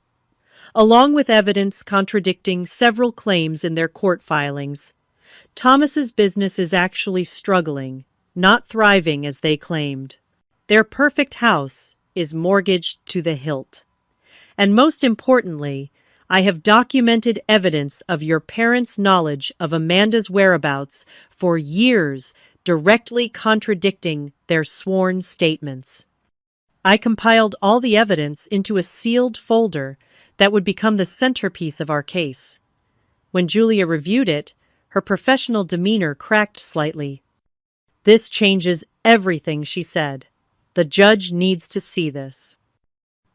Along with evidence contradicting several claims in their court filings, Thomas's business is actually struggling, not thriving as they claimed. Their perfect house is mortgaged to the hilt. And most importantly, I have documented evidence of your parents' knowledge of Amanda's whereabouts for years, directly contradicting their sworn statements. I compiled all the evidence into a sealed folder that would become the centerpiece of our case. When Julia reviewed it, her professional demeanor cracked slightly. "This changes everything," she said. "The judge needs to see this."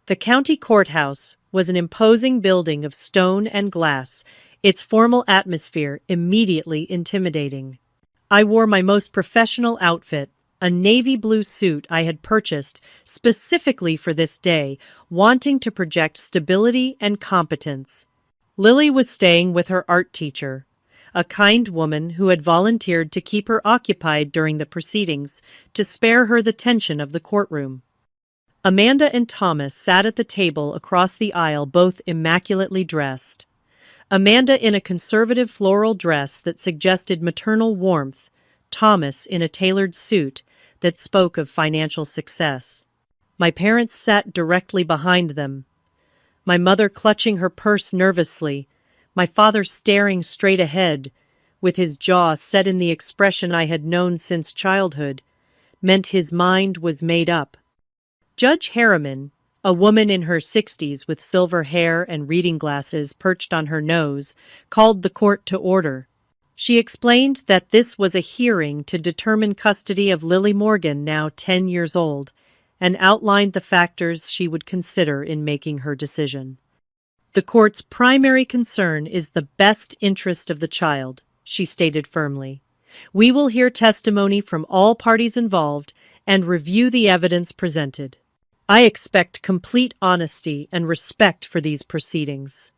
The county courthouse was an imposing building of stone and glass, its formal atmosphere immediately intimidating. I wore my most professional outfit, a navy blue suit I had purchased specifically for this day, wanting to project stability and competence. Lily was staying with her art teacher, a kind woman who had volunteered to keep her occupied during the proceedings to spare her the tension of the courtroom. Amanda and Thomas sat at the table across the aisle, both immaculately dressed. Amanda in a conservative floral dress that suggested maternal warmth, Thomas in a tailored suit that spoke of financial success. My parents sat directly behind them, my mother clutching her purse nervously, my father staring straight ahead, with his jaw set in the expression I had known since childhood, meant his mind was made up. Judge Harriman, a woman in her 60s with silver hair and reading glasses perched on her nose, called the court to order. She explained that this was a hearing to determine custody of Lily Morgan, now 10 years old, and outlined the factors she would consider in making her decision. "The court's primary concern is the best interest of the child," she stated firmly. "We will hear testimony from all parties involved and review the evidence presented. I expect complete honesty and respect for these proceedings."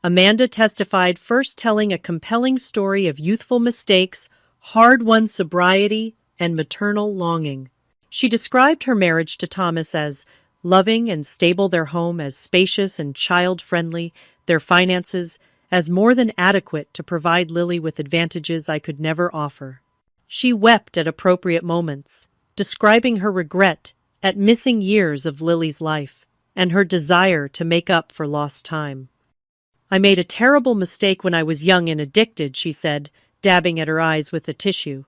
Amanda testified, first telling a compelling story of youthful mistakes, hard-won sobriety, and maternal longing. She described her marriage to Thomas as loving and stable, their home as spacious and child-friendly, their finances as more than adequate to provide Lily with advantages I could never offer. She wept at appropriate moments, describing her regret at missing years of Lily's life and her desire to make up for lost time. "I made a terrible mistake when I was young and addicted," she said, dabbing at her eyes with a tissue.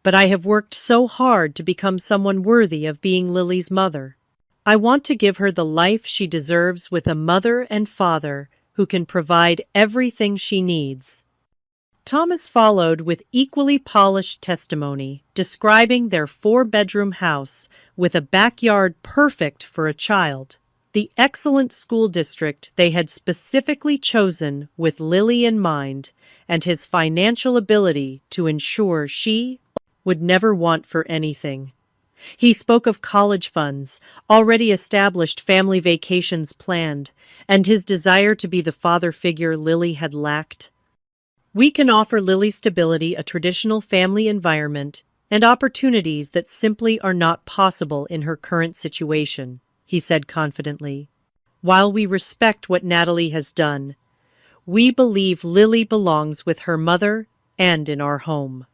"But I have worked so hard to become someone worthy of being Lily's mother. I want to give her the life she deserves with a mother and father who can provide everything she needs." Thomas followed with equally polished testimony, describing their 4-bedroom house with a backyard perfect for a child, the excellent school district they had specifically chosen with Lily in mind, and his financial ability to ensure she would never want for anything. He spoke of college funds, already established family vacations planned, and his desire to be the father figure Lily had lacked. "We can offer Lily stability, a traditional family environment, and opportunities that simply are not possible in her current situation," he said confidently. "While we respect what Natalie has done, we believe Lily belongs with her mother and in our home."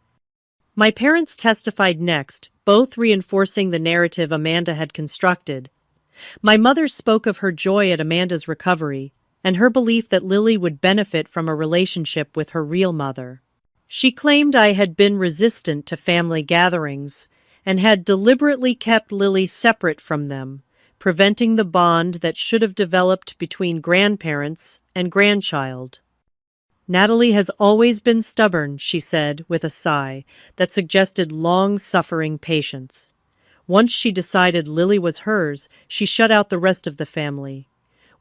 My parents testified next, both reinforcing the narrative Amanda had constructed. My mother spoke of her joy at Amanda's recovery and her belief that Lily would benefit from a relationship with her real mother. She claimed I had been resistant to family gatherings and had deliberately kept Lily separate from them, preventing the bond that should have developed between grandparents and grandchild. "Natalie has always been stubborn," she said with a sigh that suggested long-suffering patience. "Once she decided Lily was hers, she shut out the rest of the family.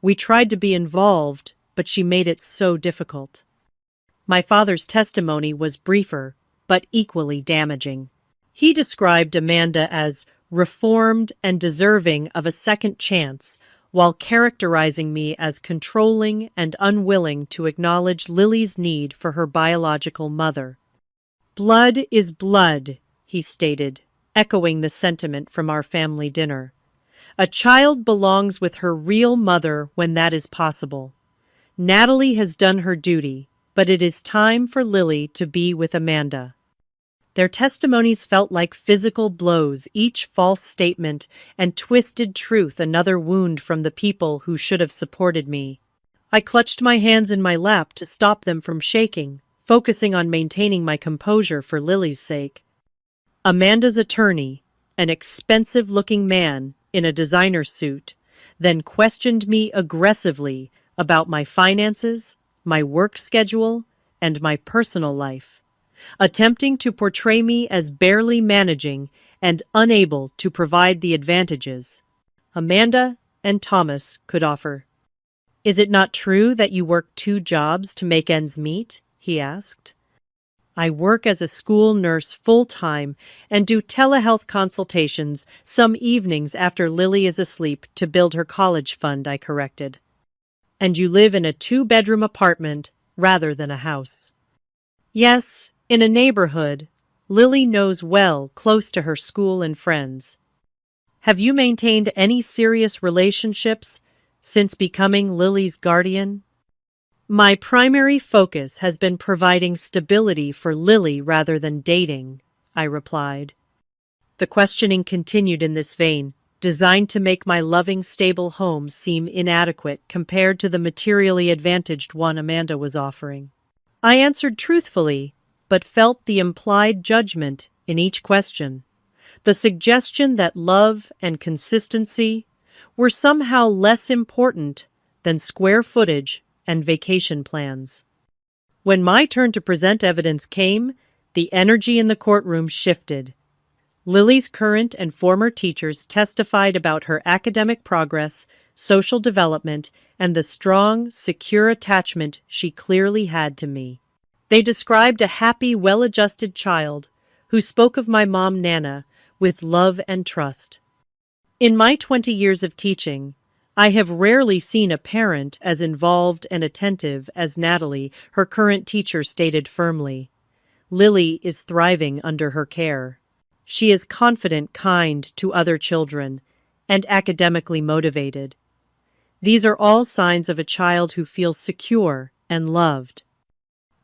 We tried to be involved, but she made it so difficult." My father's testimony was briefer, but equally damaging. He described Amanda as reformed and deserving of a second chance, while characterizing me as controlling and unwilling to acknowledge Lily's need for her biological mother. "Blood is blood," he stated, echoing the sentiment from our family dinner. "A child belongs with her real mother when that is possible. Natalie has done her duty, but it is time for Lily to be with Amanda. Their testimonies felt like physical blows, each false statement and twisted truth another wound from the people who should have supported me. I clutched my hands in my lap to stop them from shaking, focusing on maintaining my composure for Lily's sake. Amanda's attorney, an expensive-looking man in a designer suit, then questioned me aggressively about my finances, my work schedule, and my personal life, attempting to portray me as barely managing and unable to provide the advantages Amanda and Thomas could offer. "Is it not true that you work 2 jobs to make ends meet?" he asked. "I work as a school nurse full-time and do telehealth consultations some evenings after Lily is asleep to build her college fund," I corrected. "And you live in a 2-bedroom apartment rather than a house." "Yes, in a neighborhood Lily knows well, close to her school and friends." "Have you maintained any serious relationships since becoming Lily's guardian?" "My primary focus has been providing stability for Lily rather than dating," I replied. The questioning continued in this vein, designed to make my loving, stable home seem inadequate compared to the materially advantaged one Amanda was offering. I answered truthfully, but felt the implied judgment in each question, the suggestion that love and consistency were somehow less important than square footage and vacation plans. When my turn to present evidence came, the energy in the courtroom shifted. Lily's current and former teachers testified about her academic progress, social development, and the strong, secure attachment she clearly had to me. They described a happy, well-adjusted child who spoke of my mom, Nana, with love and trust. In my 20 years of teaching, I have rarely seen a parent as involved and attentive as Natalie, her current teacher, stated firmly. Lily is thriving under her care. She is confident, kind to other children, and academically motivated. These are all signs of a child who feels secure and loved.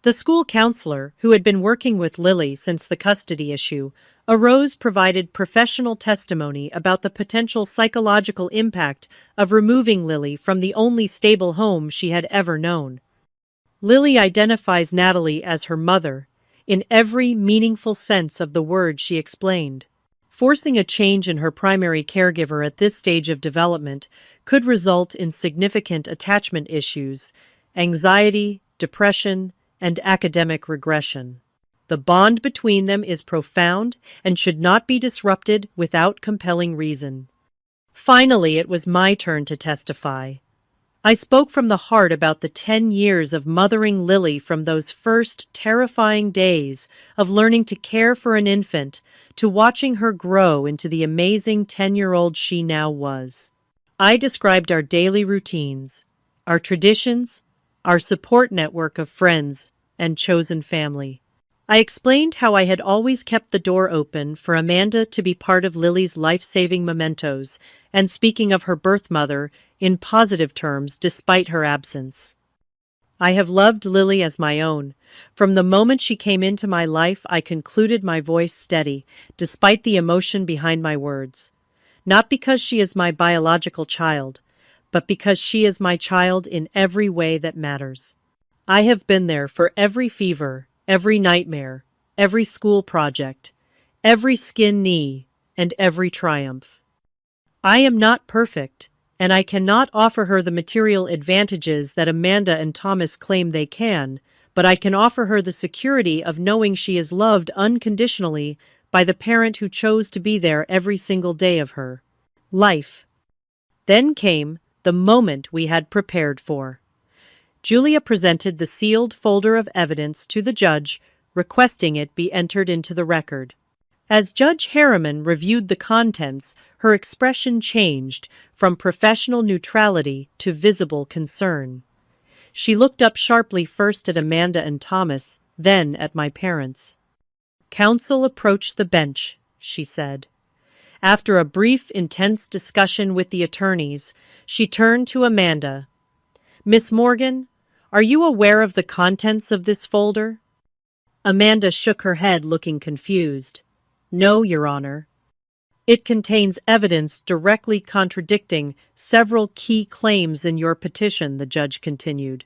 The school counselor, who had been working with Lily since the custody issue, provided professional testimony about the potential psychological impact of removing Lily from the only stable home she had ever known. Lily identifies Natalie as her mother, in every meaningful sense of the word, she explained. Forcing a change in her primary caregiver at this stage of development could result in significant attachment issues, anxiety, depression, and academic regression. The bond between them is profound and should not be disrupted without compelling reason. Finally, it was my turn to testify. I spoke from the heart about the 10 years of mothering Lily, from those first terrifying days of learning to care for an infant to watching her grow into the amazing 10-year-old she now was. I described our daily routines, our traditions, our support network of friends and chosen family. I explained how I had always kept the door open for Amanda to be part of Lily's life-saving mementos, and speaking of her birth mother in positive terms despite her absence. I have loved Lily as my own. From the moment she came into my life, I concluded, my voice steady, despite the emotion behind my words. Not because she is my biological child, but because she is my child in every way that matters. I have been there for every fever, every nightmare, every school project, every skin knee, and every triumph. I am not perfect, and I cannot offer her the material advantages that Amanda and Thomas claim they can, but I can offer her the security of knowing she is loved unconditionally by the parent who chose to be there every single day of her life. Then came the moment we had prepared for. Julia presented the sealed folder of evidence to the judge, requesting it be entered into the record. As Judge Harriman reviewed the contents, her expression changed from professional neutrality to visible concern. She looked up sharply, first at Amanda and Thomas, then at my parents. "Counsel, approach the bench," she said. After a brief, intense discussion with the attorneys, she turned to Amanda. "Miss Morgan, Are you aware of the contents of this folder? Amanda shook her head, looking confused. No, Your Honor. It contains evidence directly contradicting several key claims in your petition, the judge continued,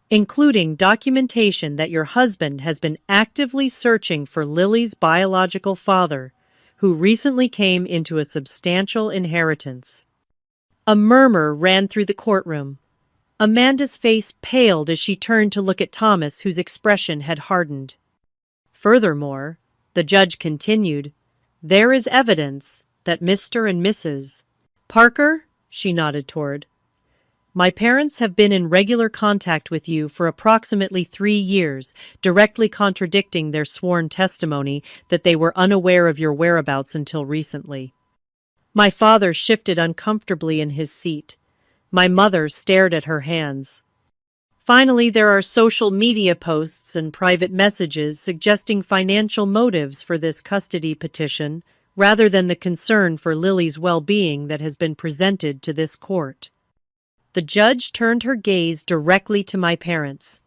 including documentation that your husband has been actively searching for Lily's biological father, who recently came into a substantial inheritance. A murmur ran through the courtroom. Amanda's face paled as she turned to look at Thomas, whose expression had hardened. Furthermore, the judge continued, there is evidence that Mr. and Mrs. Parker, she nodded toward, my parents have been in regular contact with you for approximately 3 years, directly contradicting their sworn testimony that they were unaware of your whereabouts until recently. My father shifted uncomfortably in his seat. My mother stared at her hands. Finally, there are social media posts and private messages suggesting financial motives for this custody petition, rather than the concern for Lily's well-being that has been presented to this court. The judge turned her gaze directly to my parents.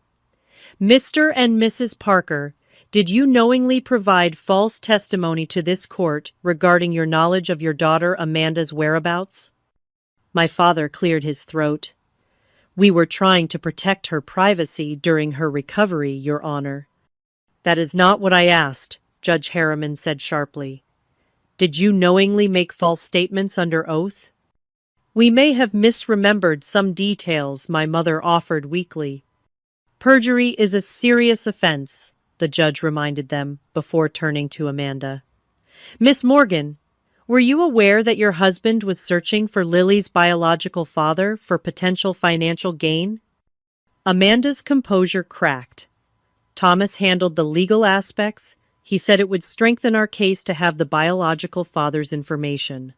Mr. and Mrs. Parker, did you knowingly provide false testimony to this court regarding your knowledge of your daughter Amanda's whereabouts? My father cleared his throat. We were trying to protect her privacy during her recovery, Your Honor. That is not what I asked, Judge Harriman said sharply. Did you knowingly make false statements under oath? We may have misremembered some details, my mother offered weakly. Perjury is a serious offense, the judge reminded them before turning to Amanda. Miss Morgan, were you aware that your husband was searching for Lily's biological father for potential financial gain? Amanda's composure cracked. Thomas handled the legal aspects. He said it would strengthen our case to have the biological father's information.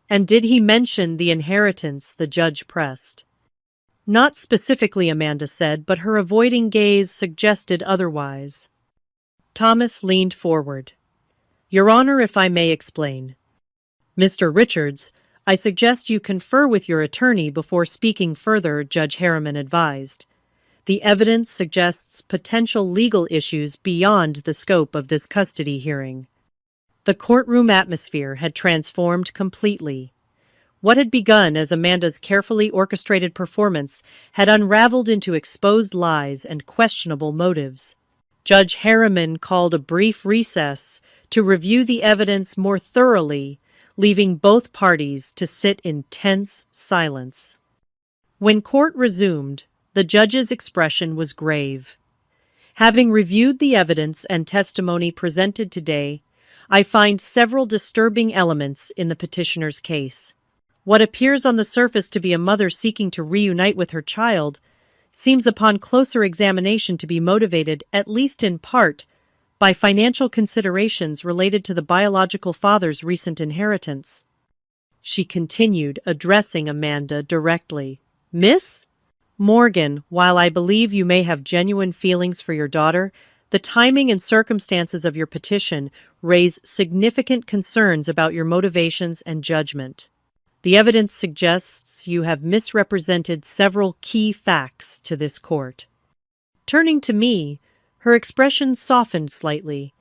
And did he mention the inheritance? The judge pressed. Not specifically, Amanda said, but her avoiding gaze suggested otherwise. Thomas leaned forward. Your Honor, if I may explain. Mr. Richards, I suggest you confer with your attorney before speaking further, Judge Harriman advised. The evidence suggests potential legal issues beyond the scope of this custody hearing. The courtroom atmosphere had transformed completely. What had begun as Amanda's carefully orchestrated performance had unraveled into exposed lies and questionable motives. Judge Harriman called a brief recess to review the evidence more thoroughly, leaving both parties to sit in tense silence. When court resumed, the judge's expression was grave. Having reviewed the evidence and testimony presented today, I find several disturbing elements in the petitioner's case. What appears on the surface to be a mother seeking to reunite with her child seems upon closer examination to be motivated, at least in part, by financial considerations related to the biological father's recent inheritance. She continued, addressing Amanda directly. Miss Morgan, while I believe you may have genuine feelings for your daughter, the timing and circumstances of your petition raise significant concerns about your motivations and judgment. The evidence suggests you have misrepresented several key facts to this court. Turning to me, her expression softened slightly.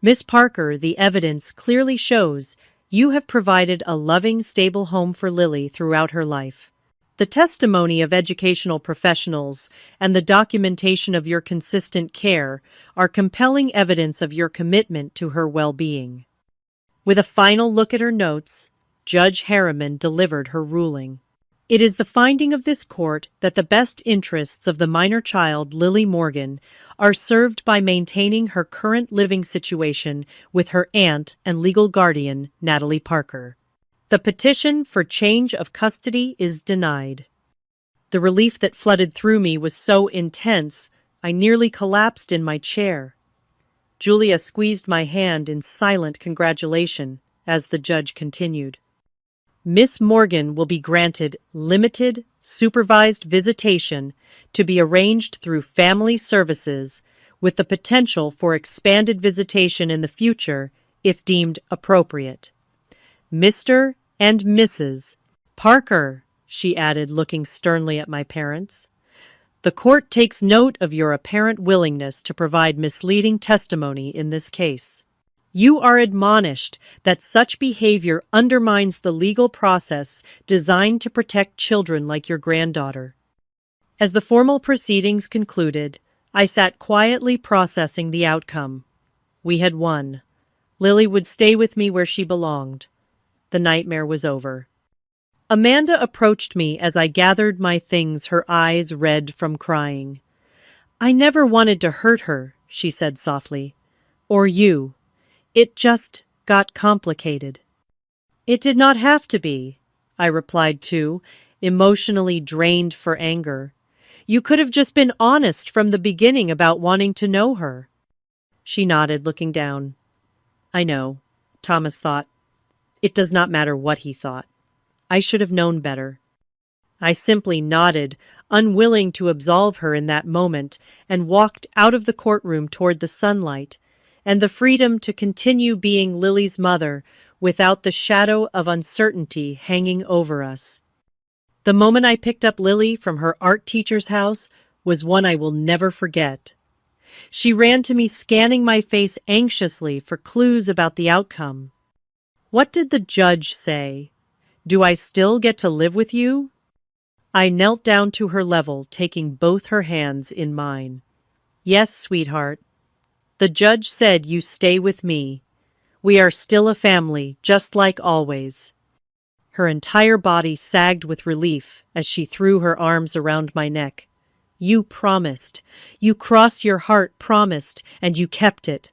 Miss Parker, the evidence clearly shows you have provided a loving, stable home for Lily throughout her life. The testimony of educational professionals and the documentation of your consistent care are compelling evidence of your commitment to her well-being. With a final look at her notes, Judge Harriman delivered her ruling. It is the finding of this court that the best interests of the minor child, Lily Morgan, are served by maintaining her current living situation with her aunt and legal guardian, Natalie Parker. The petition for change of custody is denied. The relief that flooded through me was so intense, I nearly collapsed in my chair. Julia squeezed my hand in silent congratulation as the judge continued. Miss Morgan will be granted limited, supervised visitation to be arranged through family services with the potential for expanded visitation in the future if deemed appropriate. Mr. and Mrs. Parker, she added, looking sternly at my parents, The court takes note of your apparent willingness to provide misleading testimony in this case. You are admonished that such behavior undermines the legal process designed to protect children like your granddaughter. As the formal proceedings concluded, I sat quietly processing the outcome. We had won. Lily would stay with me where she belonged. The nightmare was over. Amanda approached me as I gathered my things, her eyes red from crying. "I never wanted to hurt her," she said softly. "Or you. It just got complicated." "It did not have to be," I replied too, emotionally drained for anger. "You could have just been honest from the beginning about wanting to know her." She nodded, looking down. "I know," Thomas thought. It does not matter what he thought. I should have known better. I simply nodded, unwilling to absolve her in that moment, and walked out of the courtroom toward the sunlight and the freedom to continue being Lily's mother without the shadow of uncertainty hanging over us. The moment I picked up Lily from her art teacher's house was one I will never forget. She ran to me, scanning my face anxiously for clues about the outcome. "What did the judge say? Do I still get to live with you?" I knelt down to her level, taking both her hands in mine. "Yes, sweetheart. The judge said you stay with me. We are still a family, just like always." Her entire body sagged with relief as she threw her arms around my neck. "You promised. You crossed your heart promised, and you kept it."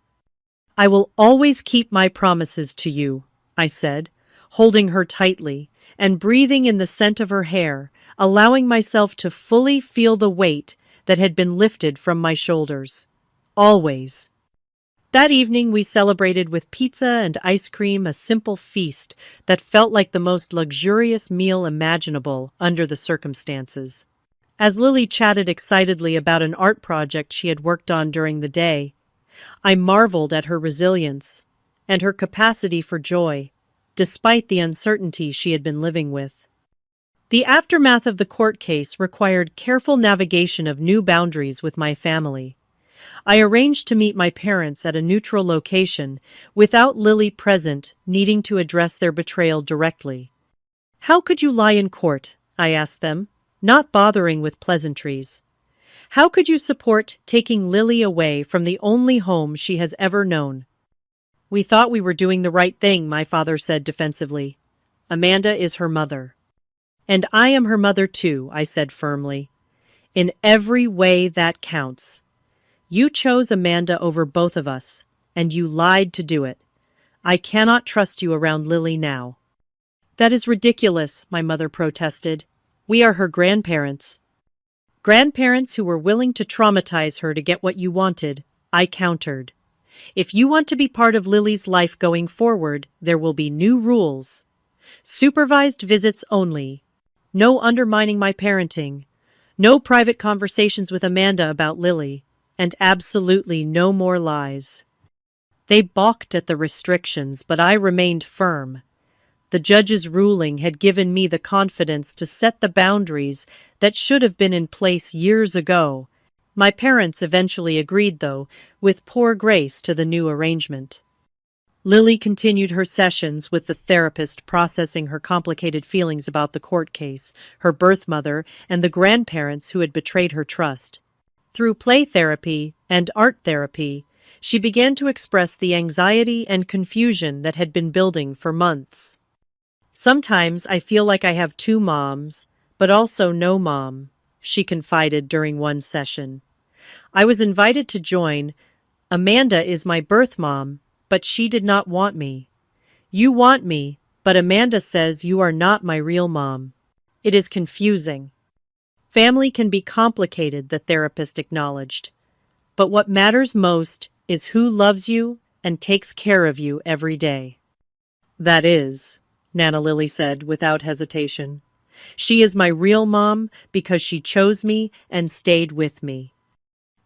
"I will always keep my promises to you," I said, holding her tightly and breathing in the scent of her hair, allowing myself to fully feel the weight that had been lifted from my shoulders. Always. That evening we celebrated with pizza and ice cream, a simple feast that felt like the most luxurious meal imaginable under the circumstances. As Lily chatted excitedly about an art project she had worked on during the day, I marveled at her resilience and her capacity for joy, despite the uncertainty she had been living with. The aftermath of the court case required careful navigation of new boundaries with my family. I arranged to meet my parents at a neutral location, without Lily present, needing to address their betrayal directly. "How could you lie in court?" I asked them, not bothering with pleasantries. "How could you support taking Lily away from the only home she has ever known?" "We thought we were doing the right thing," my father said defensively. "Amanda is her mother." "And I am her mother too," I said firmly. "In every way that counts. You chose Amanda over both of us, and you lied to do it. I cannot trust you around Lily now." "That is ridiculous," my mother protested. "We are her grandparents." "Grandparents who were willing to traumatize her to get what you wanted," I countered. "If you want to be part of Lily's life going forward, there will be new rules. Supervised visits only. No undermining my parenting. No private conversations with Amanda about Lily. And absolutely no more lies." They balked at the restrictions, but I remained firm. The judge's ruling had given me the confidence to set the boundaries that should have been in place years ago. My parents eventually agreed, though, with poor grace to the new arrangement. Lily continued her sessions with the therapist, processing her complicated feelings about the court case, her birth mother, and the grandparents who had betrayed her trust. Through play therapy and art therapy, she began to express the anxiety and confusion that had been building for months. "Sometimes I feel like I have two moms, but also no mom," she confided during one session. "I was invited to join. Amanda is my birth mom, but she did not want me. You want me, but Amanda says you are not my real mom. It is confusing." "Family can be complicated," the therapist acknowledged. "But what matters most is who loves you and takes care of you every day." "That is," Nana Lily said without hesitation. "She is my real mom because she chose me and stayed with me."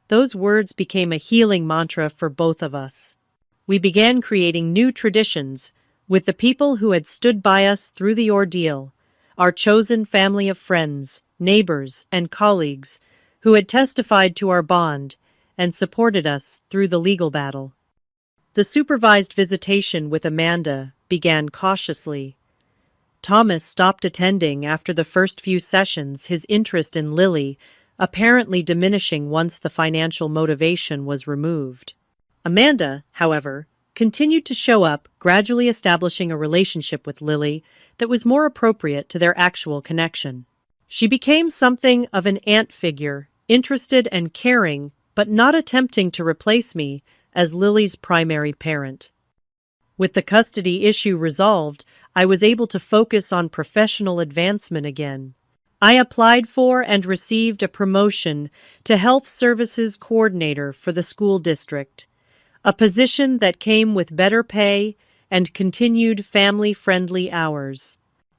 Those words became a healing mantra for both of us. We began creating new traditions with the people who had stood by us through the ordeal, our chosen family of friends, neighbors, and colleagues who had testified to our bond and supported us through the legal battle. The supervised visitation with Amanda began cautiously. Thomas stopped attending after the first few sessions, his interest in Lily apparently diminishing once the financial motivation was removed. Amanda, however, continued to show up, gradually establishing a relationship with Lily that was more appropriate to their actual connection. She became something of an aunt figure, interested and caring, but not attempting to replace me as Lily's primary parent. With the custody issue resolved, I was able to focus on professional advancement again. I applied for and received a promotion to Health Services Coordinator for the school district, a position that came with better pay and continued family-friendly hours.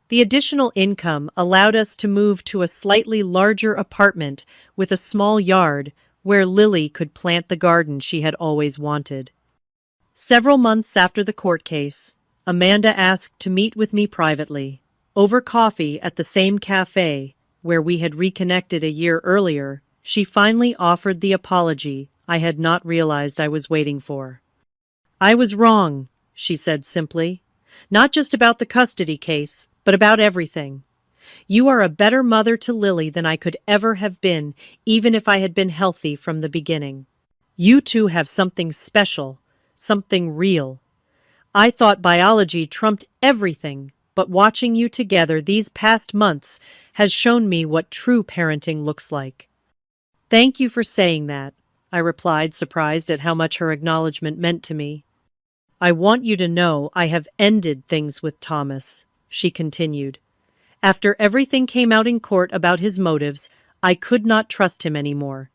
The additional income allowed us to move to a slightly larger apartment with a small yard where Lily could plant the garden she had always wanted. Several months after the court case, Amanda asked to meet with me privately. Over coffee at the same cafe where we had reconnected a year earlier, she finally offered the apology I had not realized I was waiting for. "I was wrong," she said simply. "Not just about the custody case, but about everything. You are a better mother to Lily than I could ever have been, even if I had been healthy from the beginning. You two have something special, something real. I thought biology trumped everything, but watching you together these past months has shown me what true parenting looks like." "Thank you for saying that," I replied, surprised at how much her acknowledgement meant to me. "I want you to know I have ended things with Thomas," she continued. "After everything came out in court about his motives, I could not trust him anymore.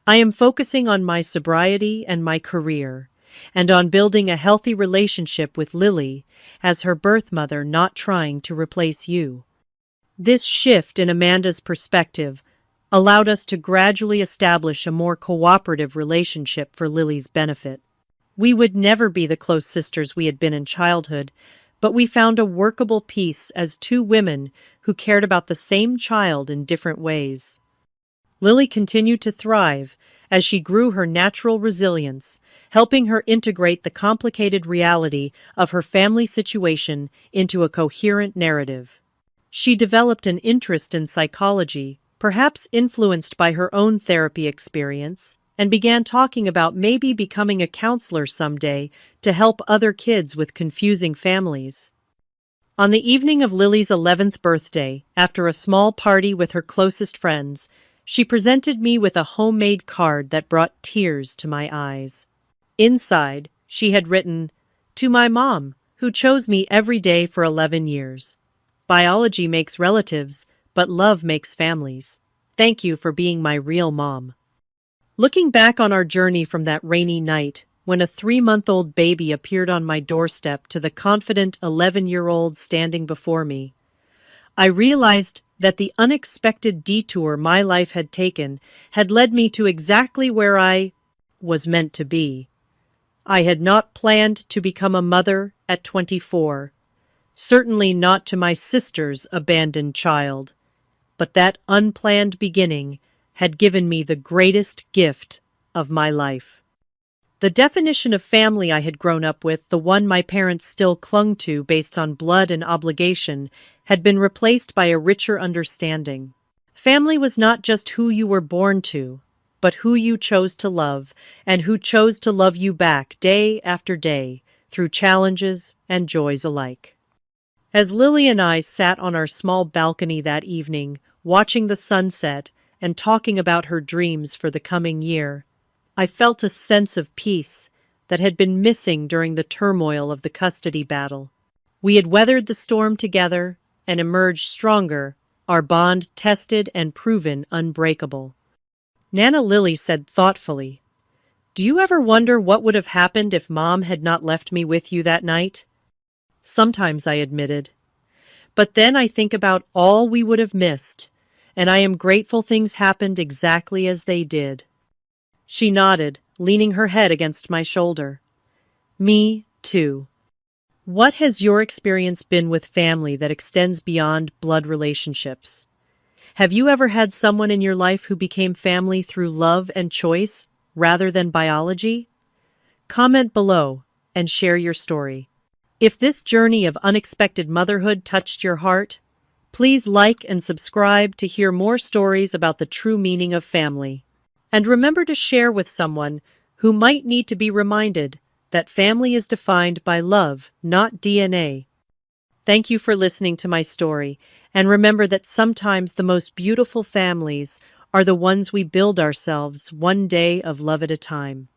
I am focusing on my sobriety and my career, and on building a healthy relationship with Lily as her birth mother, not trying to replace you." This shift in Amanda's perspective allowed us to gradually establish a more cooperative relationship for Lily's benefit. We would never be the close sisters we had been in childhood, but we found a workable peace as two women who cared about the same child in different ways. Lily continued to thrive as she grew her natural resilience, helping her integrate the complicated reality of her family situation into a coherent narrative. She developed an interest in psychology, perhaps influenced by her own therapy experience, and began talking about maybe becoming a counselor someday to help other kids with confusing families. On the evening of Lily's 11th birthday, after a small party with her closest friends, she presented me with a homemade card that brought tears to my eyes. Inside, she had written, "To my mom, who chose me every day for 11 years. Biology makes relatives, but love makes families. Thank you for being my real mom." Looking back on our journey from that rainy night, when a 3-month-old baby appeared on my doorstep to the confident 11-year-old standing before me, I realized that the unexpected detour my life had taken had led me to exactly where I was meant to be. I had not planned to become a mother at 24, certainly not to my sister's abandoned child, but that unplanned beginning had given me the greatest gift of my life. The definition of family I had grown up with, the one my parents still clung to based on blood and obligation, had been replaced by a richer understanding. Family was not just who you were born to, but who you chose to love, and who chose to love you back day after day, through challenges and joys alike. As Lily and I sat on our small balcony that evening, watching the sunset and talking about her dreams for the coming year, I felt a sense of peace that had been missing during the turmoil of the custody battle. We had weathered the storm together and emerged stronger, our bond tested and proven unbreakable. Nana Lily said thoughtfully, "Do you ever wonder what would have happened if Mom had not left me with you that night?" "Sometimes," I admitted. "But then I think about all we would have missed, and I am grateful things happened exactly as they did." She nodded, leaning her head against my shoulder. "Me, too." What has your experience been with family that extends beyond blood relationships? Have you ever had someone in your life who became family through love and choice rather than biology? Comment below and share your story. If this journey of unexpected motherhood touched your heart, please like and subscribe to hear more stories about the true meaning of family. And remember to share with someone who might need to be reminded that family is defined by love, not DNA. Thank you for listening to my story, and remember that sometimes the most beautiful families are the ones we build ourselves one day of love at a time.